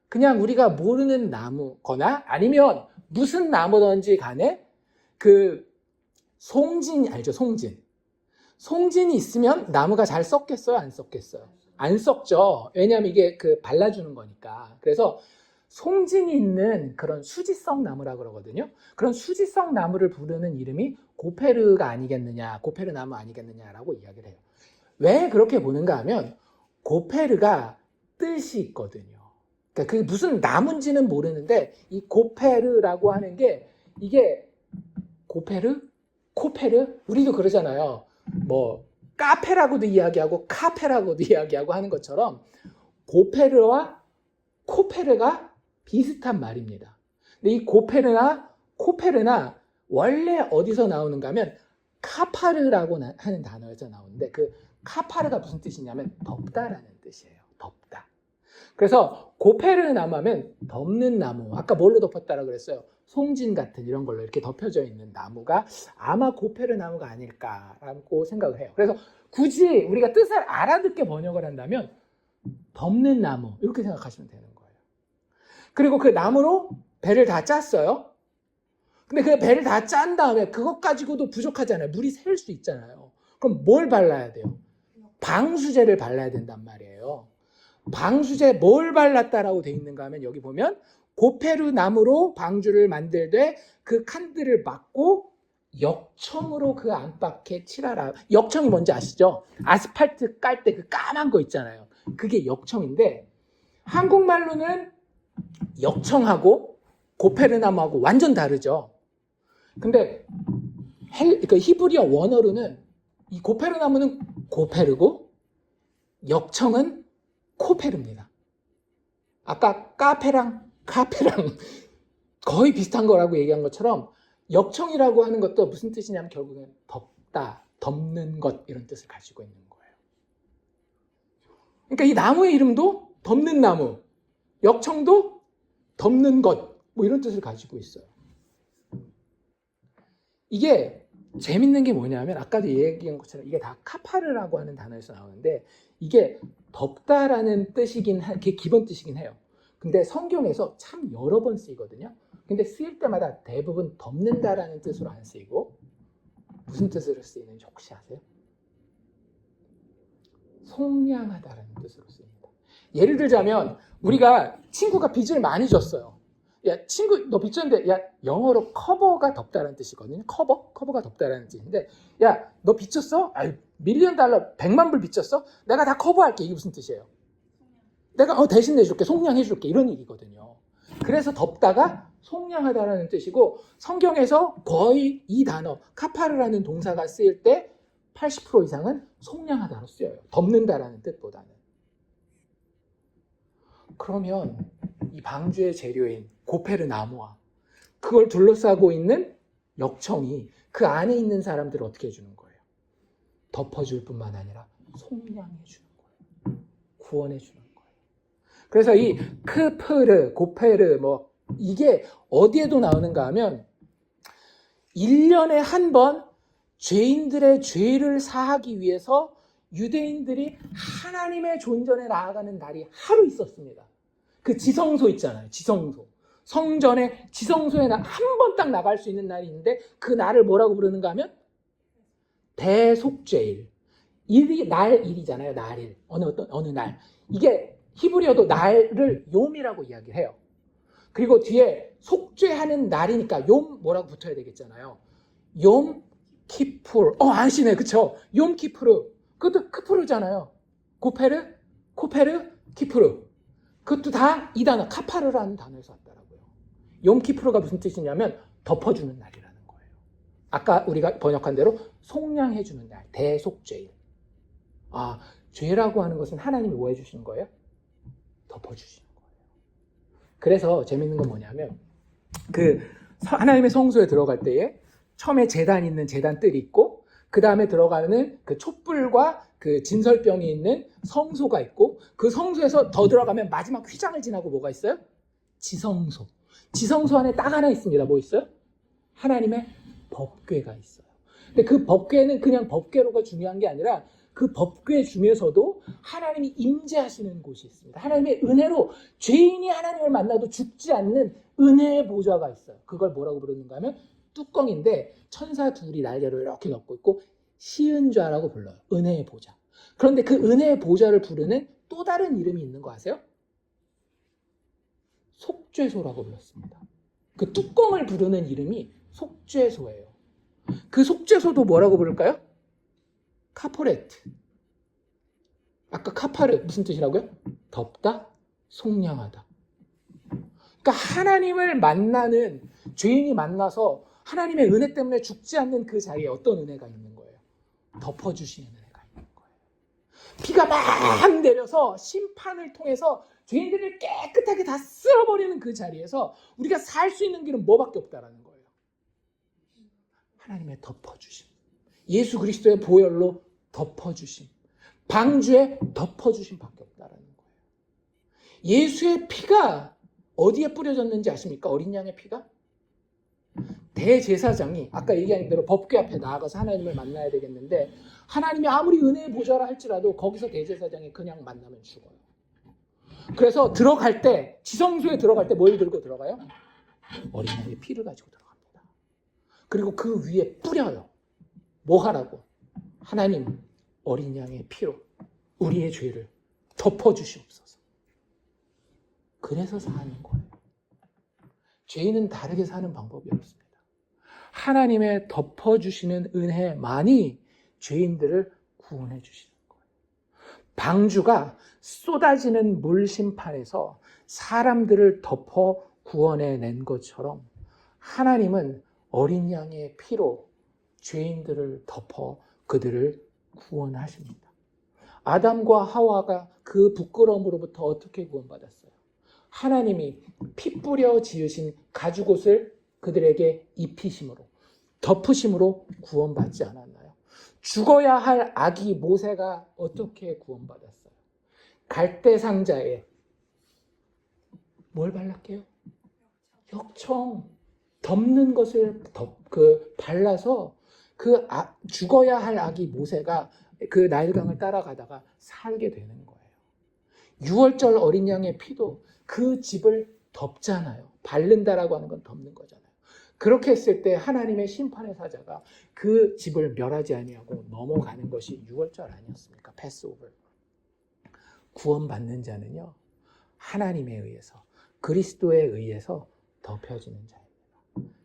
그냥 우리가 모르는 나무거나 아니면 무슨 나무든지 간에 송진 알죠? 송진. 송진이 있으면 나무가 잘 썩겠어요? 안 썩겠어요? 안 썩죠. 왜냐하면 이게 발라주는 거니까. 그래서 송진이 있는 그런 수지성 나무라고 그러거든요. 그런 수지성 나무를 부르는 이름이 고페르가 아니겠느냐, 고페르 나무 아니겠느냐라고 이야기를 해요. 왜 그렇게 보는가 하면 고페르가 뜻이 있거든요. 그러니까 그게 무슨 나무인지는 모르는데 이 고페르라고 하는 게 이게 고페르? 코페르? 우리도 그러잖아요. 뭐 카페라고도 이야기하고 카페라고도 이야기하고 하는 것처럼 고페르와 코페르가 비슷한 말입니다. 근데 이 고페르나 코페르나 원래 어디서 나오는가 하면 카파르라고 하는 단어에서 나오는데 카파르가 무슨 뜻이냐면 덮다라는 뜻이에요. 덮다. 그래서 고페르 나무 하면 덮는 나무. 아까 뭘로 덮었다라고 그랬어요? 송진 같은 이런 걸로 이렇게 덮여져 있는 나무가 아마 고페르 나무가 아닐까라고 생각을 해요. 그래서 굳이 우리가 뜻을 알아듣게 번역을 한다면 덮는 나무 이렇게 생각하시면 되는 거예요. 그리고 그 나무로 배를 다 짰어요. 근데 그 배를 다 짠 다음에 그것 가지고도 부족하잖아요. 물이 셀 수 있잖아요. 그럼 뭘 발라야 돼요? 방수제를 발라야 된단 말이에요. 방수제 뭘 발랐다라고 돼 있는가 하면 여기 보면 고페르 나무로 방주를 만들되 그 칸들을 막고 역청으로 그 안팎에 칠하라. 역청이 뭔지 아시죠? 아스팔트 깔 때 그 까만 거 있잖아요. 그게 역청인데 한국말로는 역청하고 고페르 나무하고 완전 다르죠. 근데 히브리어 원어로는 이 고페르 나무는 고페르고 역청은 코페르입니다. 아까 카페랑 카페랑 거의 비슷한 거라고 얘기한 것처럼 역청이라고 하는 것도 무슨 뜻이냐면 결국은 덮다, 덮는 것 이런 뜻을 가지고 있는 거예요. 그러니까 이 나무의 이름도 덮는 나무, 역청도 덮는 것 뭐 이런 뜻을 가지고 있어요. 이게 재밌는 게 뭐냐면 아까도 얘기한 것처럼 이게 다 카파르라고 하는 단어에서 나오는데 이게 덮다라는 뜻이긴 그게 기본 뜻이긴 해요. 근데 성경에서 참 여러 번 쓰이거든요. 근데 쓰일 때마다 대부분 덮는다라는 뜻으로 안 쓰이고 무슨 뜻으로 쓰이는지 혹시 아세요? 속량하다라는 뜻으로 쓰입니다. 예를 들자면 우리가 친구가 빚을 많이 줬어요. 야 친구 너 빚 줬는데 야 영어로 커버가 덮다라는 뜻이거든요. 커버가 덮다라는 뜻인데 야 너 빚 줬어? $1 밀리언 100만 불 빚 줬어? 내가 다 커버할게. 이게 무슨 뜻이에요? 내가 대신 내줄게. 속량해줄게. 이런 얘기거든요. 그래서 덮다가 속량하다라는 뜻이고 성경에서 거의 이 단어 카파르라는 동사가 쓰일 때 80% 이상은 속량하다로 쓰여요. 덮는다라는 뜻보다는. 그러면 이 방주의 재료인 고페르 나무와 그걸 둘러싸고 있는 역청이 그 안에 있는 사람들을 어떻게 해주는 거예요? 덮어줄 뿐만 아니라 속량해 주는 거예요. 구원해 주는 거예요. 그래서 이 크프르, 고페르 뭐 이게 어디에도 나오는가 하면 1년에 한 번 죄인들의 죄를 사하기 위해서 유대인들이 하나님의 존전에 나아가는 날이 하루 있었습니다. 그 지성소 있잖아요. 지성소. 성전에 지성소에 한 번 딱 나갈 수 있는 날이 있는데 그 날을 뭐라고 부르는가 하면 대속죄일. 날일이잖아요. 날일. 어느 날. 이게 히브리어도 날을 욤이라고 이야기를 해요. 그리고 뒤에 속죄하는 날이니까 욤 뭐라고 붙어야 되겠잖아요. 욤 키푸르. 아시네. 그쵸? 욤 키푸르. 그것도 크푸르잖아요. 고페르, 코페르, 키푸르. 그것도 다 이 단어, 카파르라는 단어에서 왔더라고요. 욤 키푸르가 무슨 뜻이냐면 덮어주는 날이라는 거예요. 아까 우리가 번역한 대로 속량해주는 날, 대속죄일. 죄라고 하는 것은 하나님이 뭐 해주시는 거예요? 덮어주시는 거예요. 그래서 재밌는 건 뭐냐면 하나님의 성소에 들어갈 때에 처음에 제단 있는 제단 뜰이 있고 그 다음에 들어가는 그 촛불과 그 진설병이 있는 성소가 있고 그 성소에서 더 들어가면 마지막 휘장을 지나고 뭐가 있어요? 지성소. 지성소 안에 딱 하나 있습니다. 뭐 있어요? 하나님의 법궤가 있어요. 근데 그 법궤는 그냥 법궤로가 중요한 게 아니라 그 법궤 중에서도 하나님이 임재하시는 곳이 있습니다. 하나님의 은혜로 죄인이 하나님을 만나도 죽지 않는 은혜의 보좌가 있어요. 그걸 뭐라고 부르는가 하면 뚜껑인데 천사 둘이 날개를 이렇게 넣고 있고 시은좌라고 불러요. 은혜의 보좌. 그런데 그 은혜의 보좌를 부르는 또 다른 이름이 있는 거 아세요? 속죄소라고 불렀습니다. 그 뚜껑을 부르는 이름이 속죄소예요. 그 속죄소도 뭐라고 부를까요? 카포레트. 아까 카파르 무슨 뜻이라고요? 덮다, 속량하다. 그러니까 하나님을 만나는 죄인이 만나서 하나님의 은혜 때문에 죽지 않는 그 자리에 어떤 은혜가 있는 거예요? 덮어주시는 은혜가 있는 거예요. 비가 막 내려서 심판을 통해서 죄인들을 깨끗하게 다 쓸어버리는 그 자리에서 우리가 살 수 있는 길은 뭐밖에 없다라는 거예요. 하나님의 덮어주심. 예수 그리스도의 보혈로 덮어주심. 방주에 덮어주심 밖에 없다라는 거예요. 예수의 피가 어디에 뿌려졌는지 아십니까? 어린 양의 피가? 대제사장이 아까 얘기한 대로 법궤 앞에 나아가서 하나님을 만나야 되겠는데 하나님이 아무리 은혜의 보좌라 할지라도 거기서 대제사장이 그냥 만나면 죽어요. 그래서 들어갈 때 지성소에 들어갈 때 뭘 들고 들어가요? 어린 양의 피를 가지고 들어갑니다. 그리고 그 위에 뿌려요. 뭐 하라고? 하나님 어린 양의 피로 우리의 죄를 덮어주시옵소서. 그래서 사는 거예요. 죄인은 다르게 사는 방법이 없습니다. 하나님의 덮어주시는 은혜만이 죄인들을 구원해 주시는 거예요. 방주가 쏟아지는 물 심판에서 사람들을 덮어 구원해낸 것처럼 하나님은 어린 양의 피로 죄인들을 덮어 그들을 구원하십니다. 아담과 하와가 그 부끄러움으로부터 어떻게 구원받았어요? 하나님이 피 뿌려 지으신 가죽옷을 그들에게 입히심으로 덮으심으로 구원받지 않았나요? 죽어야 할 아기 모세가 어떻게 구원받았어요? 갈대 상자에 뭘 발랐게요? 혁청 덮는 것을 발라서 죽어야 할 아기 모세가 그 나일강을 따라가다가 살게 되는 거예요. 6월절 어린 양의 피도 그 집을 덮잖아요. 바른다라고 하는 건 덮는 거잖아요. 그렇게 했을 때 하나님의 심판의 사자가 그 집을 멸하지 아니하고 넘어가는 것이 6월절 아니었습니까? 패스오버. 구원받는 자는요, 하나님에 의해서, 그리스도에 의해서 덮여지는 자입니다.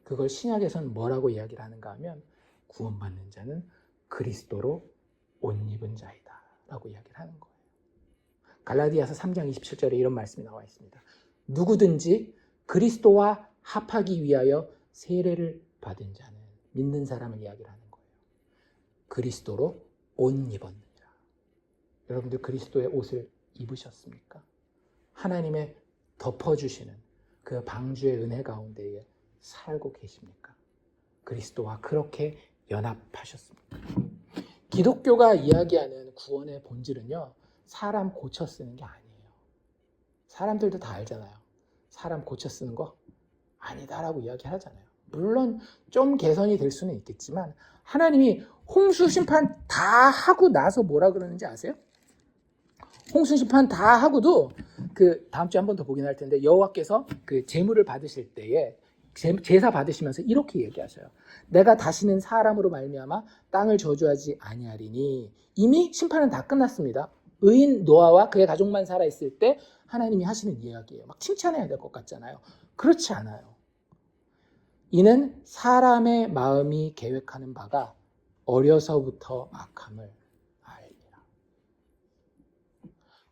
그걸 신약에서는 뭐라고 이야기를 하는가 하면 구원받는 자는 그리스도로 옷 입은 자이다 라고 이야기를 하는 거예요. 갈라디아서 3장 27절에 이런 말씀이 나와 있습니다. 누구든지 그리스도와 합하기 위하여 세례를 받은 자는, 믿는 사람을 이야기를 하는 거예요. 그리스도로 옷 입었느니라. 여러분들 그리스도의 옷을 입으셨습니까? 하나님의 덮어주시는 그 방주의 은혜 가운데에 살고 계십니까? 그리스도와 그렇게 연합하셨습니까? 기독교가 이야기하는 구원의 본질은요, 사람 고쳐 쓰는 게 아니에요. 사람들도 다 알잖아요. 사람 고쳐 쓰는 거 아니다라고 이야기하잖아요. 물론 좀 개선이 될 수는 있겠지만 하나님이 홍수 심판 다 하고 나서 뭐라 그러는지 아세요? 홍수 심판 다 하고도 그 다음 주에 한 번 더 보긴 할 텐데 여호와께서 그 제물을 받으실 때에 제사 받으시면서 이렇게 얘기하셔요. 내가 다시는 사람으로 말미암아 땅을 저주하지 아니하리니. 이미 심판은 다 끝났습니다. 의인 노아와 그의 가족만 살아있을 때 하나님이 하시는 이야기예요. 막 칭찬해야 될 것 같잖아요. 그렇지 않아요. 이는 사람의 마음이 계획하는 바가 어려서부터 악함을 알리라.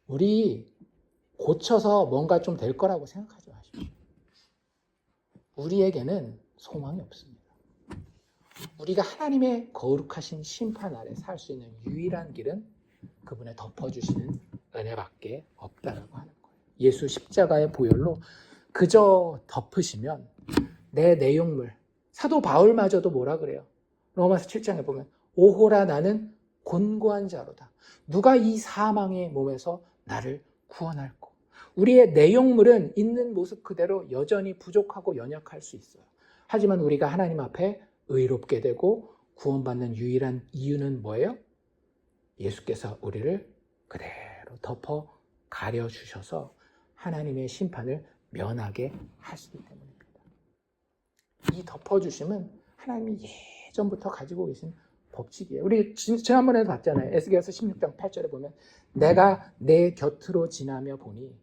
우리 고쳐서 뭔가 좀 될 거라고 생각하지 마십시오. 우리에게는 소망이 없습니다. 우리가 하나님의 거룩하신 심판 아래 살 수 있는 유일한 길은 그분의 덮어주시는 은혜밖에 없다라고 하는 거예요. 예수 십자가의 보혈로 그저 덮으시면 내 내용물, 사도 바울마저도 뭐라 그래요? 로마서 7장에 보면 오호라 나는 곤고한 자로다. 누가 이 사망의 몸에서 나를 구원할꼬. 우리의 내용물은 있는 모습 그대로 여전히 부족하고 연약할 수 있어요. 하지만 우리가 하나님 앞에 의롭게 되고 구원받는 유일한 이유는 뭐예요? 예수께서 우리를 그대로 덮어 가려주셔서 하나님의 심판을 면하게 하시기 때문입니다. 이 덮어주심은 하나님이 예전부터 가지고 계신 법칙이에요. 우리 지난번에도 봤잖아요. 에스겔서 16장 8절에 보면 내가 내 곁으로 지나며 보니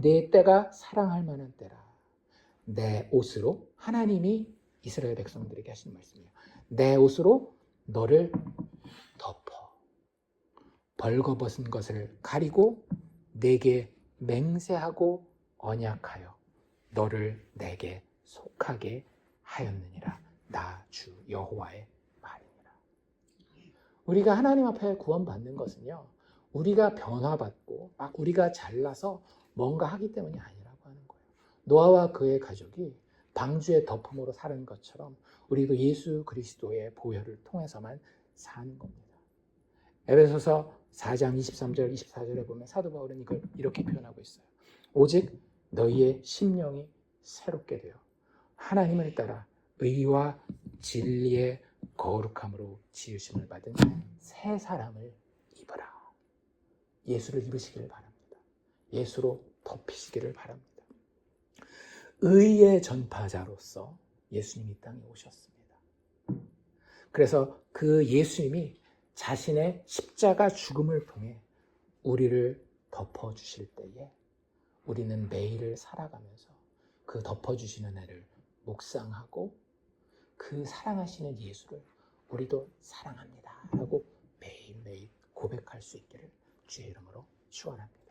내 때가 사랑할 만한 때라. 내 옷으로, 하나님이 이스라엘 백성들에게 하시는 말씀이에요. 내 옷으로 너를 덮어 벌거벗은 것을 가리고 내게 맹세하고 언약하여 너를 내게 속하게 하였느니라. 나 주 여호와의 말이니라. 우리가 하나님 앞에 구원받는 것은요, 우리가 변화받고 막 우리가 잘나서 뭔가 하기 때문이 아니라고 하는 거예요. 노아와 그의 가족이 방주의 덮음으로 사는 것처럼 우리도 예수 그리스도의 보혈을 통해서만 사는 겁니다. 에베소서 4장 23절 24절에 보면 사도 바울은 이걸 이렇게 표현하고 있어요. 오직 너희의 심령이 새롭게 되어 하나님을 따라 의와 진리의 거룩함으로 지으심을 받은 새 사람을 입어라. 예수를 입으시기를 바랍니다. 예수로 덮이시기를 바랍니다. 의의 전파자로서 예수님이 이 땅에 오셨습니다. 그래서 그 예수님이 자신의 십자가 죽음을 통해 우리를 덮어주실 때에 우리는 매일을 살아가면서 그 덮어주시는 애를 묵상하고 그 사랑하시는 예수를 우리도 사랑합니다 라고 매일매일 고백할 수 있기를 주의 이름으로 축원합니다.